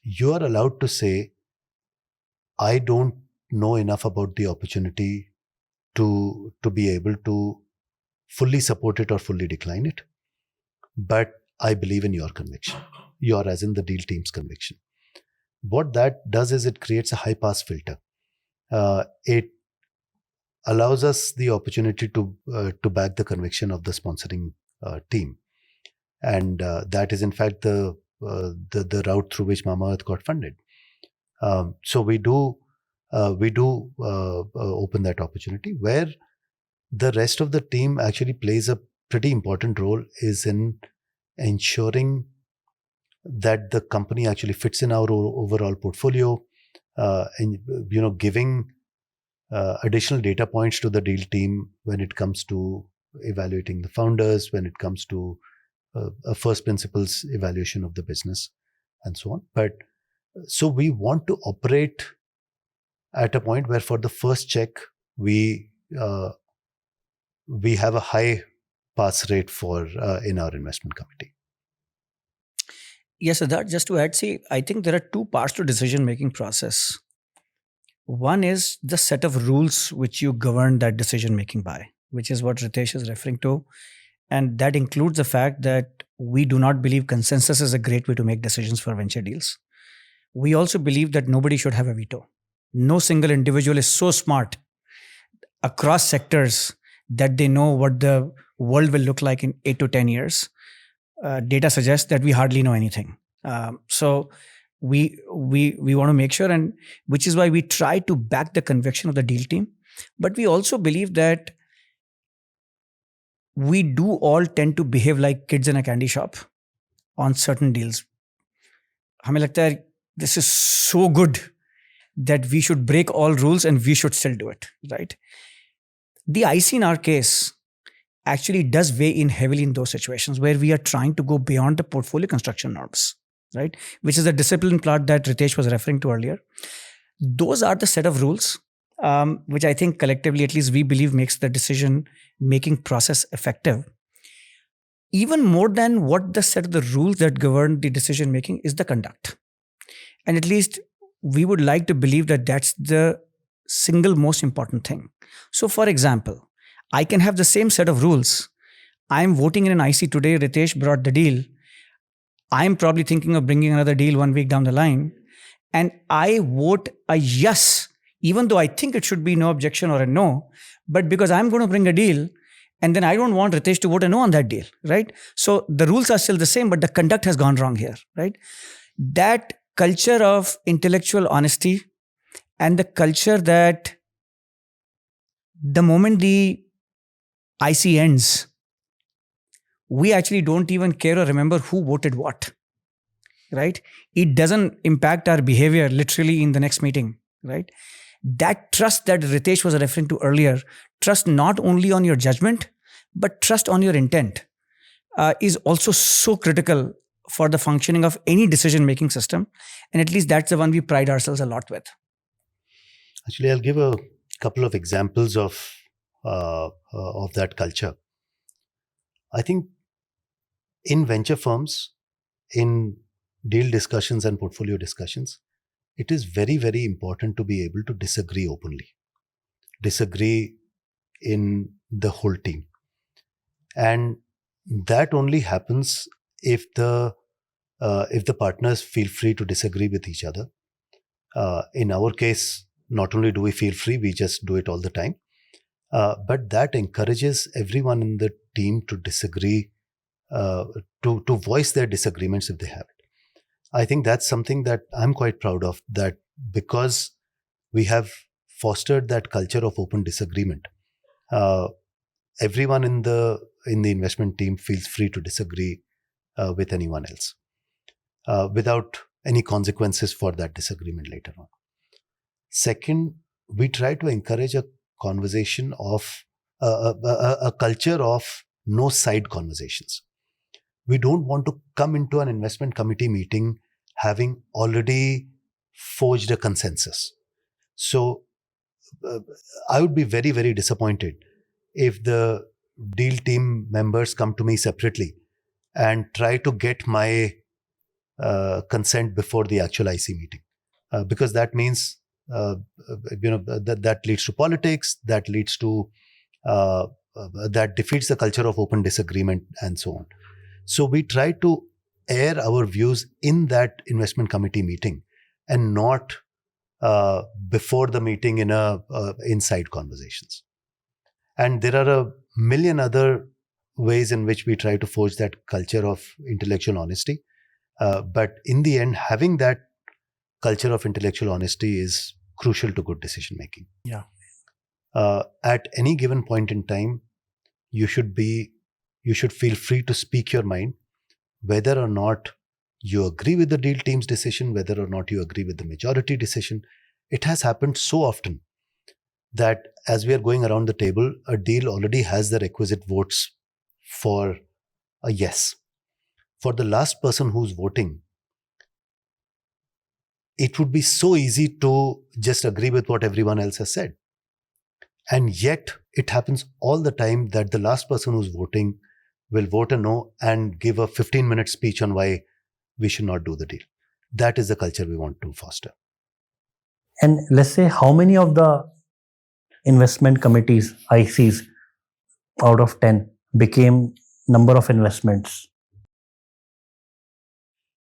you are allowed to say, I don't know enough about the opportunity to be able to fully support it or fully decline it, but I believe in your conviction, your as in the deal team's conviction. What that does is it creates a high pass filter. It allows us the opportunity to back the conviction of the sponsoring team, and that is in fact the route through which Mamaearth got funded. So we do open that opportunity, where the rest of the team actually plays a pretty important role is in ensuring that the company actually fits in our overall portfolio, and giving additional data points to the deal team when it comes to evaluating the founders, when it comes to a first principles evaluation of the business, and so on. But so we want to operate at a point where for the first check we have a high pass rate for in our investment committee. Yes, Siddharth, just to add, I think there are two parts to decision-making process. One is the set of rules which you govern that decision-making by, which is what Ritesh is referring to. And that includes the fact that we do not believe consensus is a great way to make decisions for venture deals. We also believe that nobody should have a veto. No single individual is so smart across sectors that they know what the world will look like in 8 to 10 years. Data suggests that we hardly know anything. So we want to make sure, and which is why we try to back the conviction of the deal team. But we also believe that we do all tend to behave like kids in a candy shop on certain deals. हमें लगता है this is so good that we should break all rules and we should still do it, right? The IC in our case actually does weigh in heavily in those situations where we are trying to go beyond the portfolio construction norms. right? Which is the discipline part that Ritesh was referring to earlier. Those are the set of rules, which I think collectively, at least we believe, makes the decision-making process effective. Even more than what the set of the rules that govern the decision-making is the conduct. And at least we would like to believe that that's the single most important thing. So for example, I can have the same set of rules. I'm voting in an IC today. Ritesh brought the deal. I'm probably thinking of bringing another deal 1 week down the line. And I vote a yes, even though I think it should be no objection or a no. But because I'm going to bring a deal, and then I don't want Ritesh to vote a no on that deal, right? So the rules are still the same, but the conduct has gone wrong here, right? That culture of intellectual honesty and the culture that the moment the IC ends, we actually don't even care or remember who voted what, right? It doesn't impact our behavior literally in the next meeting, right? That trust that Ritesh was referring to earlier, trust not only on your judgment, but trust on your intent, is also so critical for the functioning of any decision-making system. And at least that's the one we pride ourselves a lot with. Actually, I'll give a couple of examples of that culture. I think in venture firms, in deal discussions and portfolio discussions, it is very, very important to be able to disagree openly, disagree in the whole team. And that only happens if the partners feel free to disagree with each other. In our case, not only do we feel free, we just do it all the time. But that encourages everyone in the team to disagree, to voice their disagreements if they have it. I think that's something that I'm quite proud of, that because we have fostered that culture of open disagreement, everyone in the investment team feels free to disagree with anyone else without any consequences for that disagreement later on. Second, we try to encourage a conversation of a culture of no side conversations. We don't want to come into an investment committee meeting having already forged a consensus. So I would be very, very disappointed if the deal team members come to me separately and try to get my consent before the actual IC meeting, because that means that leads to politics, that leads to that defeats the culture of open disagreement and so on. So we try to air our views in that investment committee meeting and not before the meeting in inside conversations. And there are a million other ways in which we try to forge that culture of intellectual honesty. But in the end, having that culture of intellectual honesty is crucial to good decision making. Yeah. At any given point in time, you should feel free to speak your mind, whether or not you agree with the deal team's decision, whether or not you agree with the majority decision. It has happened so often that as we are going around the table, a deal already has the requisite votes for a yes. For the last person who's voting, it would be so easy to just agree with what everyone else has said. And yet it happens all the time that the last person who's voting will vote a no and give a 15-minute speech on why we should not do the deal. That is the culture we want to foster. And let's say how many of the investment committees, ICs, out of 10 became number of investments?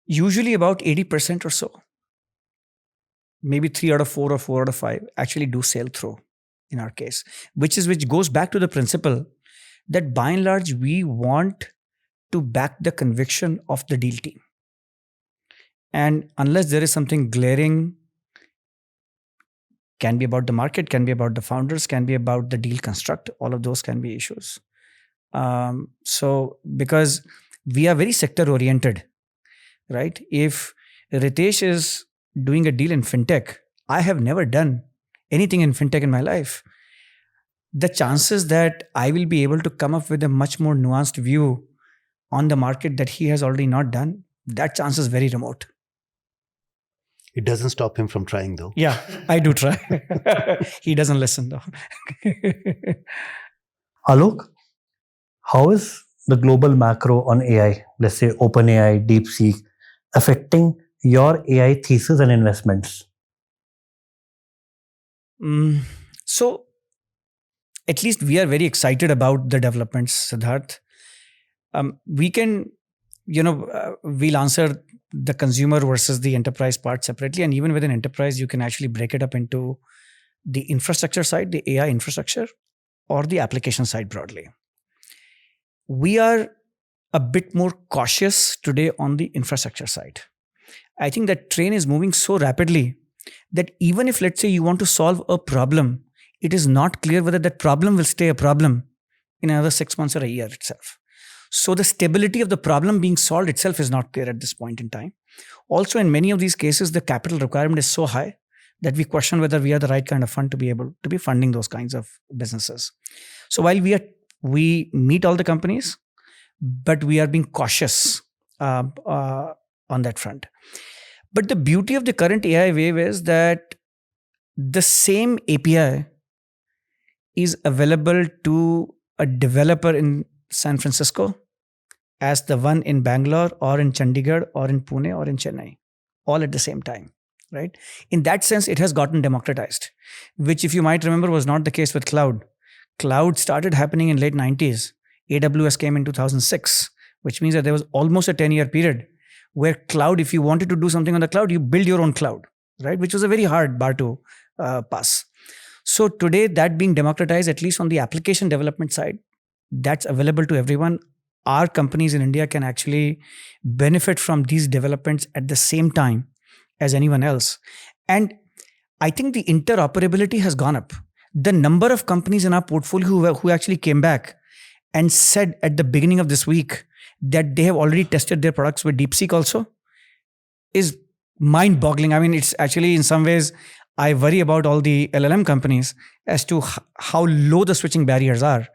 Usually about 80% or so. Maybe 3 out of 4 or 4 out of 5 actually do sail through in our case, which goes back to the principle that by and large, we want to back the conviction of the deal team. And unless there is something glaring, can be about the market, can be about the founders, can be about the deal construct, all of those can be issues. So because we are very sector oriented, right? If Ritesh is doing a deal in fintech, I have never done anything in fintech in my life. The chances that I will be able to come up with a much more nuanced view on the market that he has already not done That chance is very remote. It doesn't stop him from trying, though. Yeah, I do try. He doesn't listen, though. Alok, how is the global macro on AI, let's say OpenAI, DeepSeek, affecting your AI thesis and investments? So, at least we are very excited about the developments, Siddharth. We can, we'll answer the consumer versus the enterprise part separately. And even within enterprise, you can actually break it up into the infrastructure side, the AI infrastructure, or the application side broadly. We are a bit more cautious today on the infrastructure side. I think that train is moving so rapidly that even if, let's say, you want to solve a problem, it is not clear whether that problem will stay a problem in another 6 months or a year itself. So the stability of the problem being solved itself is not clear at this point in time. Also, in many of these cases, the capital requirement is so high that we question whether we are the right kind of fund to be able to be funding those kinds of businesses. So while we meet all the companies, but we are being cautious on that front. But the beauty of the current AI wave is that the same API is available to a developer in San Francisco as the one in Bangalore or in Chandigarh or in Pune or in Chennai, all at the same time, right? In that sense, it has gotten democratized, which, if you might remember, was not the case with cloud. Cloud started happening in late 90s. AWS came in 2006, which means that there was almost a 10-year period where cloud, if you wanted to do something on the cloud, you build your own cloud, right? Which was a very hard bar to pass. So today, that being democratized, at least on the application development side, that's available to everyone. Our companies in India can actually benefit from these developments at the same time as anyone else. And I think the interoperability has gone up. The number of companies in our portfolio who actually came back and said at the beginning of this week that they have already tested their products with DeepSeek also is mind-boggling. I mean, it's actually, in some ways, I worry about all the LLM companies as to how low the switching barriers are.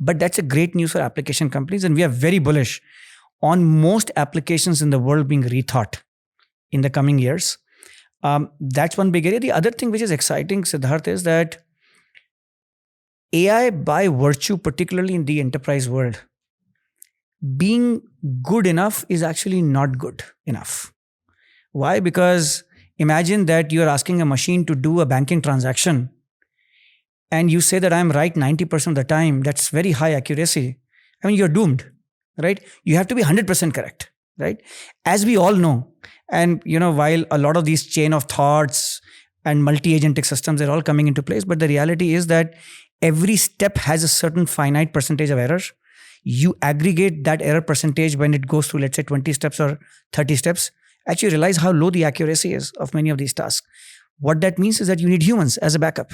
But that's a great news for application companies. And we are very bullish on most applications in the world being rethought in the coming years. That's one big area. The other thing which is exciting, Siddharth, is that AI, by virtue, particularly in the enterprise world, being good enough is actually not good enough. Why? Because imagine that you're asking a machine to do a banking transaction and you say that I'm right 90% of the time. That's very high accuracy. I mean, you're doomed, right? You have to be 100% correct, right? As we all know, and while a lot of these chain of thoughts and multi-agentic systems are all coming into place, but the reality is that every step has a certain finite percentage of error. You aggregate that error percentage when it goes through, let's say, 20 steps or 30 steps. Actually realize how low the accuracy is of many of these tasks. What that means is that you need humans as a backup.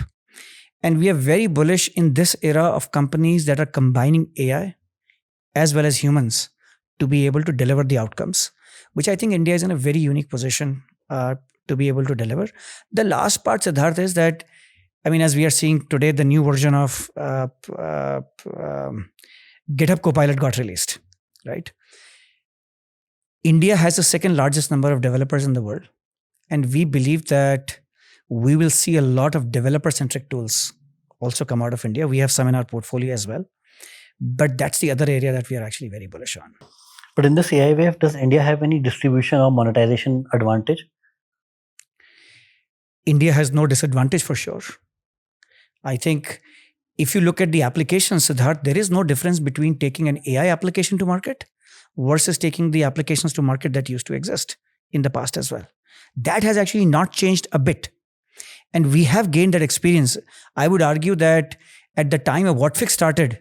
And we are very bullish in this era of companies that are combining AI as well as humans to be able to deliver the outcomes, which I think India is in a very unique position to be able to deliver. The last part, Siddharth, is that, I mean, as we are seeing today, the new version of GitHub Copilot got released, right? India has the second largest number of developers in the world. And we believe that we will see a lot of developer-centric tools also come out of India. We have some in our portfolio as well. But that's the other area that we are actually very bullish on. But in this AI wave, does India have any distribution or monetization advantage? India has no disadvantage for sure. I think if you look at the applications, Siddharth, there is no difference between taking an AI application to market versus taking the applications to market that used to exist in the past as well. That has actually not changed a bit. And we have gained that experience. I would argue that at the time of Whatfix started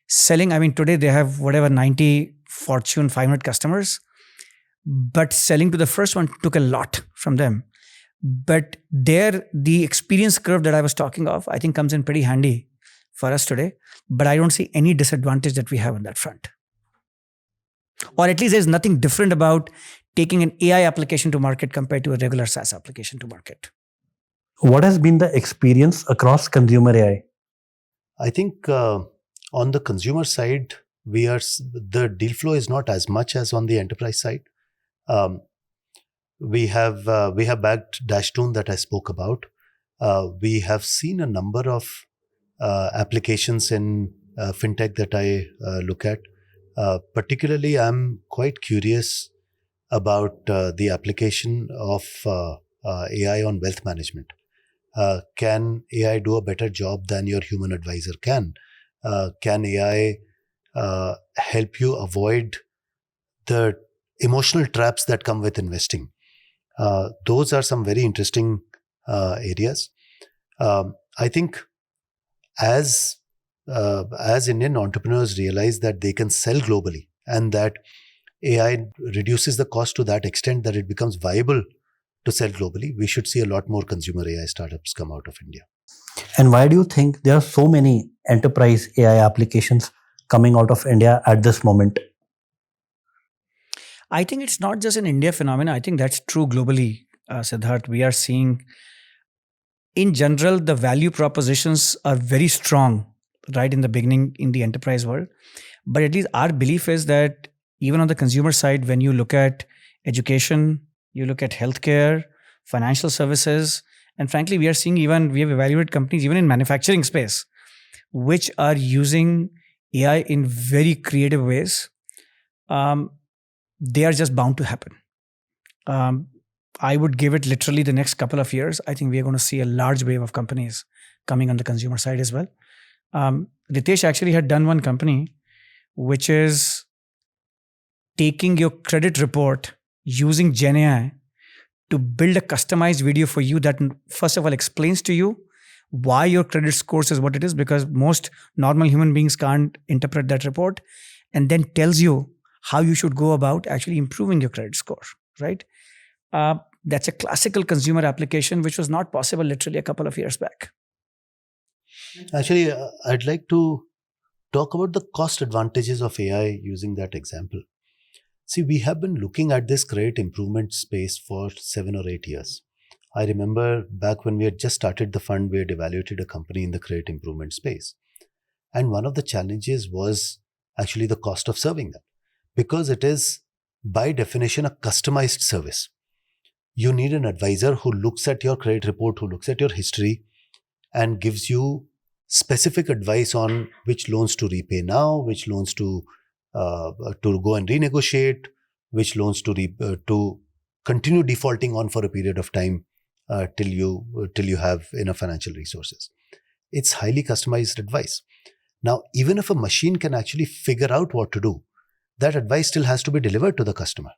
selling, I mean, today they have 90 Fortune 500 customers, but selling to the first one took a lot from them. But there, the experience curve that I was talking of, I think comes in pretty handy for us today. But I don't see any disadvantage that we have on that front. Or at least there's nothing different about taking an AI application to market compared to a regular SaaS application to market. What has been the experience across consumer AI? I think on the consumer side, the deal flow is not as much as on the enterprise side. We have backed Dashtune that I spoke about. We have seen a number of applications in fintech that I look at. Particularly, I'm quite curious about the application of AI on wealth management. Can AI do a better job than your human advisor can? Can AI help you avoid the emotional traps that come with investing? Those are some very interesting areas. I think as Indian entrepreneurs realize that they can sell globally and that AI reduces the cost to that extent that it becomes viable to sell globally, we should see a lot more consumer AI startups come out of India. And why do you think there are so many enterprise AI applications coming out of India at this moment? I think it's not just an India phenomenon. I think that's true globally, Siddharth. We are seeing, in general, the value propositions are very strong right in the beginning in the enterprise world. But at least our belief is that even on the consumer side, when you look at education, you look at healthcare, financial services, and frankly, we have evaluated companies even in manufacturing space, which are using AI in very creative ways. They are just bound to happen. I would give it literally the next couple of years. I think we are going to see a large wave of companies coming on the consumer side as well. Ritesh actually had done one company which is taking your credit report using GenAI to build a customized video for you that first of all explains to you why your credit scores is what it is, because most normal human beings can't interpret that report, and then tells you how you should go about actually improving your credit score, right? That's a classical consumer application which was not possible literally a couple of years back. Actually, I'd like to talk about the cost advantages of AI using that example. See, we have been looking at this credit improvement space for 7 or 8 years. I remember back when we had just started the fund, we had evaluated a company in the credit improvement space. And one of the challenges was actually the cost of serving them, because it is by definition a customized service. You need an advisor who looks at your credit report, who looks at your history and gives you specific advice on which loans to repay now, which loans to go and renegotiate, which loans to continue defaulting on for a period of time till you have enough financial resources. It's highly customized advice. Now, even if a machine can actually figure out what to do, that advice still has to be delivered to the customer,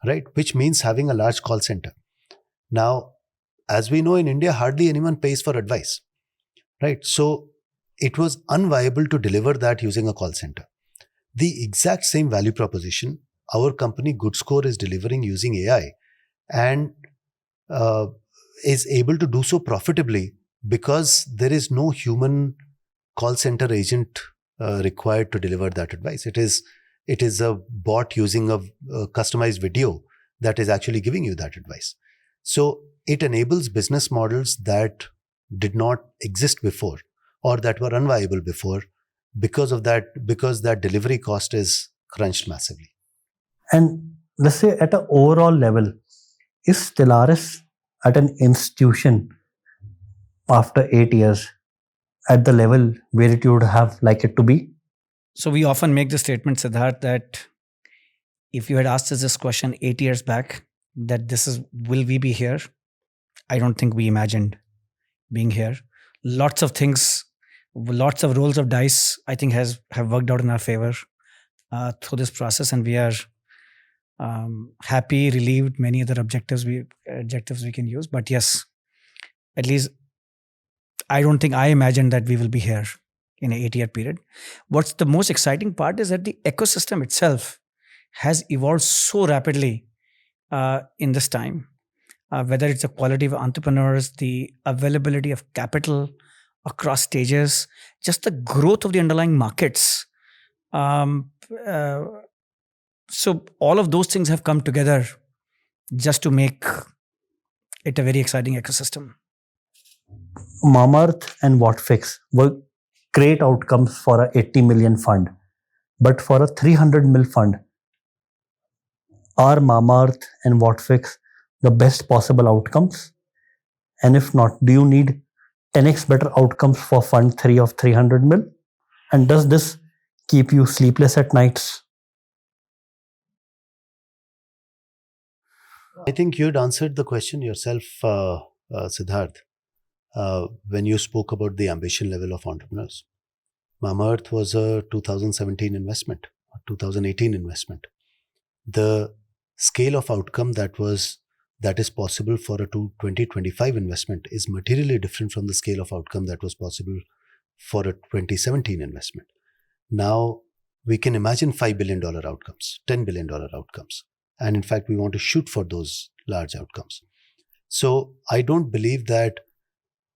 right? Which means having a large call center. Now, as we know in India, hardly anyone pays for advice, right? So it was unviable to deliver that using a call center. The exact same value proposition our company GoodScore is delivering using AI, and is able to do so profitably because there is no human call center agent required to deliver that advice. It is a bot using a customized video that is actually giving you that advice. So it enables business models that did not exist before or that were unviable before because that delivery cost is crunched massively. And let's say at an overall level, is Stellaris at an institution after 8 years at the level where it would have like it to be? So we often make the statement, Siddharth, that if you had asked us this question 8 years back, that will we be here? I don't think we imagined being here. Lots of things, lots of rolls of dice, I think have worked out in our favor through this process, and we are happy, relieved, many other adjectives we can use. But yes, at least I don't think I imagined that we will be here in an 8-year period. What's the most exciting part is that the ecosystem itself has evolved so rapidly in this time, whether it's the quality of entrepreneurs, the availability of capital across stages, just the growth of the underlying markets. So all of those things have come together just to make it a very exciting ecosystem. Mamaearth and Whatfix were great outcomes for a 80 million fund. But for a 300 mil fund, are Mamaearth and Whatfix the best possible outcomes? And if not, do you need 10x better outcomes for Fund 3 of 300 mil? And does this keep you sleepless at nights? I think you'd answered the question yourself, Siddharth, when you spoke about the ambition level of entrepreneurs. Mamaearth was a 2017 investment, or 2018 investment. The scale of outcome that is possible for a 2025 investment is materially different from the scale of outcome that was possible for a 2017 investment. Now, we can imagine $5 billion outcomes, $10 billion outcomes. And in fact, we want to shoot for those large outcomes. So I don't believe that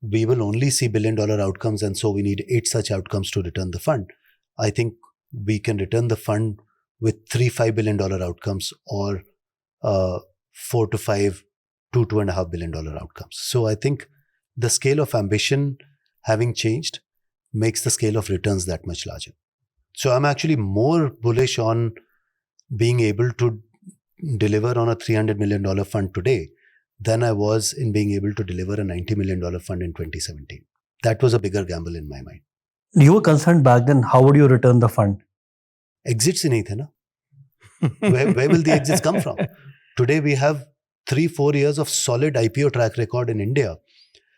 we will only see $1 billion outcomes and so we need 8 such outcomes to return the fund. I think we can return the fund with 3 $5 billion outcomes or 4 to 5, $2.5 billion outcomes. So I think the scale of ambition having changed makes the scale of returns that much larger. So I'm actually more bullish on being able to deliver on a $300 million fund today than I was in being able to deliver a $90 million fund in 2017. That was a bigger gamble in my mind. You were concerned back then, how would you return the fund? Exits ही नहीं थे ना. Where will the exits come from? Today we have 3-4 years of solid IPO track record in India.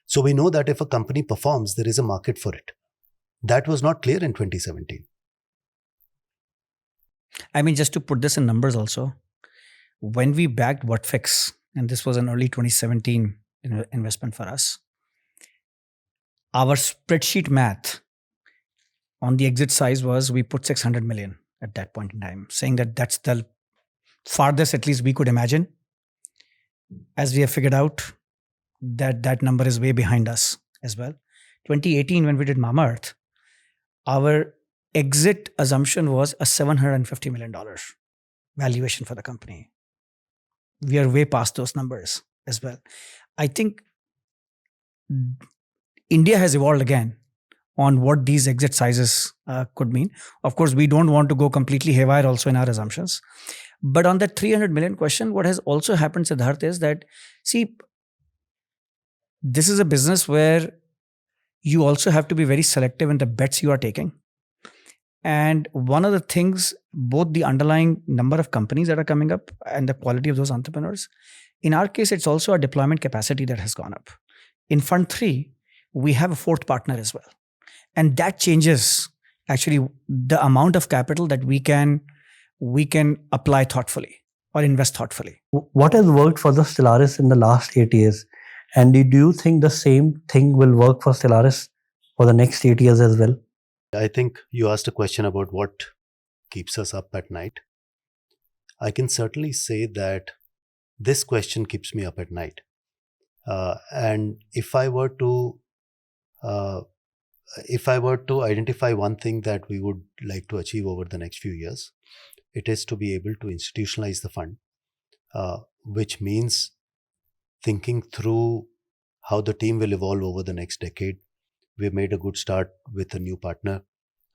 So we know that if a company performs, there is a market for it. That was not clear in 2017. I mean, just to put this in numbers also, when we backed Whatfix, and this was an early 2017 investment for us, our spreadsheet math on the exit size was we put 600 million at that point in time, saying that that's the farthest at least we could imagine. As we have figured out that that number is way behind us as well. 2018, when we did Mamaearth, our exit assumption was a $750 million valuation for the company. We are way past those numbers as well. I think India has evolved again on what these exit sizes could mean. Of course, we don't want to go completely haywire also in our assumptions. But on that 300 million question, what has also happened, Siddharth, is that, see, this is a business where you also have to be very selective in the bets you are taking. And one of the things, both the underlying number of companies that are coming up and the quality of those entrepreneurs, in our case, it's also a deployment capacity that has gone up. In Fund 3, we have a 4th partner as well. And that changes actually the amount of capital that we can apply thoughtfully or invest thoughtfully. What has worked for the Stellaris in the last 8 years? And do you think the same thing will work for Stellaris for the next 8 years as well? I think you asked a question about what keeps us up at night. I can certainly say that this question keeps me up at night. And if I were to identify one thing that we would like to achieve over the next few years, it is to be able to institutionalize the fund, which means thinking through how the team will evolve over the next decade. We've made a good start with a new partner.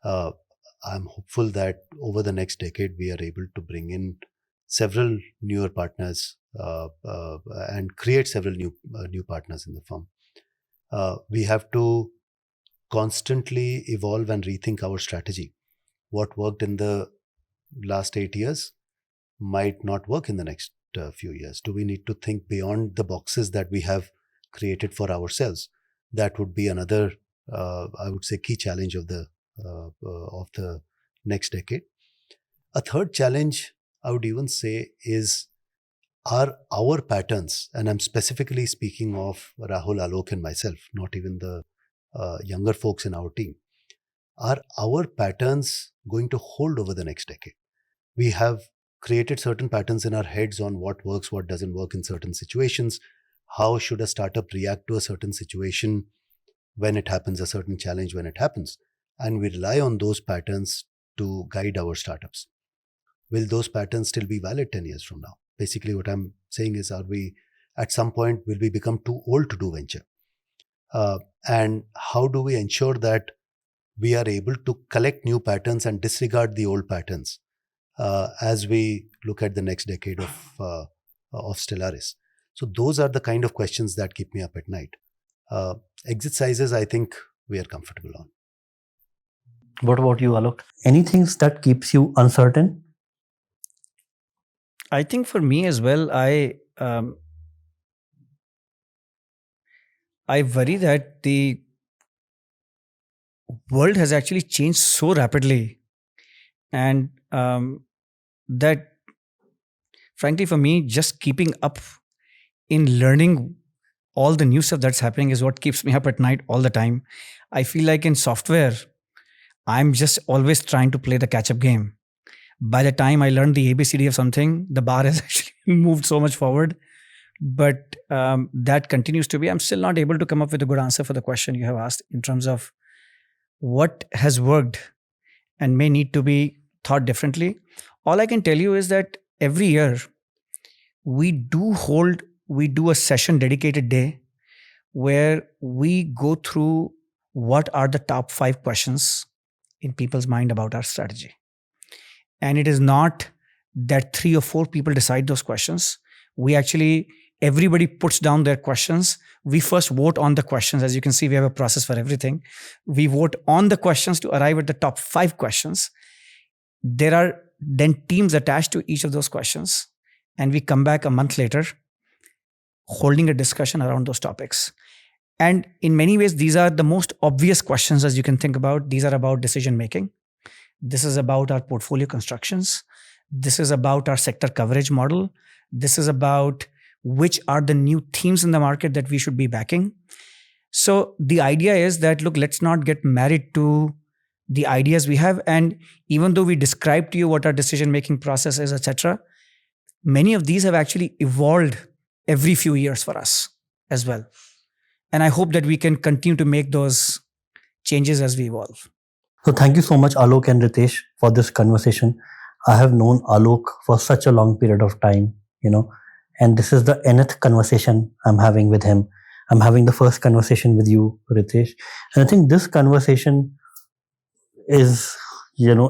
I'm hopeful that over the next decade, we are able to bring in several newer partners and create several new partners in the firm. We have to constantly evolve and rethink our strategy. What worked in the last 8 years might not work in the next few years. Do we need to think beyond the boxes that we have created for ourselves? That would be another, I would say, key challenge of the next decade. A third challenge, I would even say, is are our patterns, and I'm specifically speaking of Rahul, Alok and myself, not even the younger folks in our team, are our patterns going to hold over the next decade? We have created certain patterns in our heads on what works, what doesn't work in certain situations. How should a startup react to a certain situation when it happens, a certain challenge when it happens? And we rely on those patterns to guide our startups. Will those patterns still be valid 10 years from now? Basically, what I'm saying is, are we, at some point, will we become too old to do venture? And how do we ensure that we are able to collect new patterns and disregard the old patterns as we look at the next decade of Stellaris. So those are the kind of questions that keep me up at night. Exit sizes, I think we are comfortable on. What about you, Alok? Anything that keeps you uncertain? I think for me as well, I worry that the world has actually changed so rapidly, and that frankly for me, just keeping up in learning all the new stuff that's happening is what keeps me up at night all the time. I feel like in software, I'm just always trying to play the catch-up game. By the time I learned the ABCD of something, the bar has actually moved so much forward. But that continues to be, I'm still not able to come up with a good answer for the question you have asked in terms of what has worked and may need to be thought differently. All I can tell you is that every year we do a session dedicated day where we go through what are the top 5 questions in people's mind about our strategy. And it is not that 3 or 4 people decide those questions. Everybody puts down their questions. We first vote on the questions. As you can see, we have a process for everything. We vote on the questions to arrive at the top 5 questions. There are then teams attached to each of those questions. And we come back a month later holding a discussion around those topics. And in many ways, these are the most obvious questions as you can think about. These are about decision making. This is about our portfolio constructions. This is about our sector coverage model. This is about which are the new themes in the market that we should be backing. So the idea is that, look, let's not get married to the ideas we have. And even though we describe to you what our decision-making process is, etc., many of these have actually evolved every few years for us as well. And I hope that we can continue to make those changes as we evolve. So thank you so much, Alok and Ritesh, for this conversation. I have known Alok for such a long period of time, and this is the nth conversation I'm having with him. I'm having the first conversation with you, Ritesh. And I think this conversation is,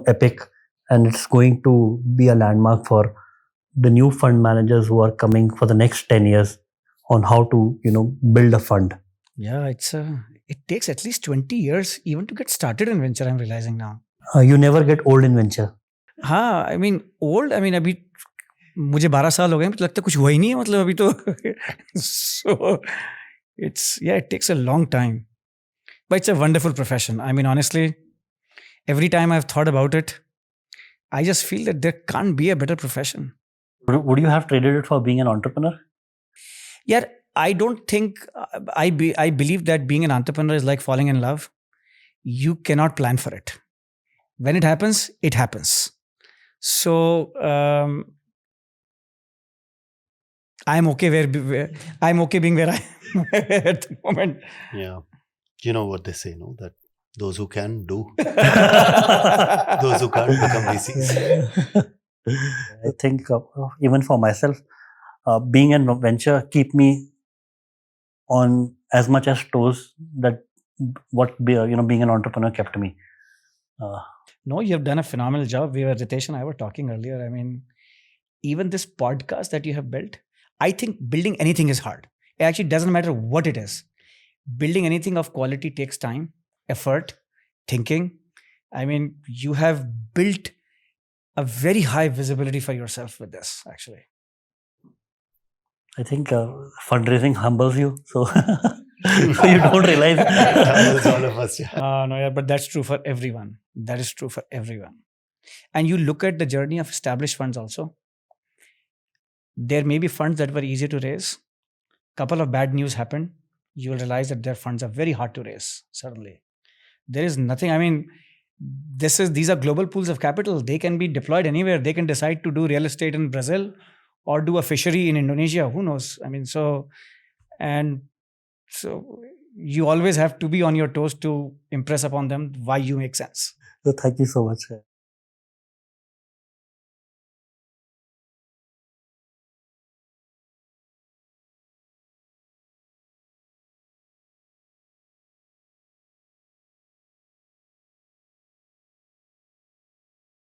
epic, and it's going to be a landmark for the new fund managers who are coming for the next 10 years on how to, build a fund. Yeah, it takes at least 20 years even to get started in venture, I'm realizing now. You never get old in venture. हाँ, अभी मुझे 12 साल हो गए, मुझे लगता कुछ हुआ ही नहीं है, मतलब अभी तो so it takes a long time, but it's a wonderful profession. Honestly, every time I've thought about it, I just feel that there can't be a better profession. Would you have traded it for being an entrepreneur? Yeah, I don't think I believe that being an entrepreneur is like falling in love. You cannot plan for it. When it happens, it happens. So I'm okay being where I am at the moment. Yeah, you know what they say, no? That those who can do, those who can't become VCs. I think even for myself, being in venture keep me on as much as toes that being an entrepreneur kept me. No, you have done a phenomenal job. Ritesh and I were talking earlier. Even this podcast that you have built, I think building anything is hard. It actually doesn't matter what it is. Building anything of quality takes time, effort, thinking. You have built a very high visibility for yourself with this, actually. I think fundraising humbles you, so so you don't realize. Humbles all of us. Yeah. But that's true for everyone. That is true for everyone. And you look at the journey of established funds also. There may be funds that were easier to raise. Couple of bad news happened. You will realize that their funds are very hard to raise, suddenly. There is nothing, these are global pools of capital. They can be deployed anywhere. They can decide to do real estate in Brazil or do a fishery in Indonesia. Who knows? So you always have to be on your toes to impress upon them why you make sense. So thank you so much.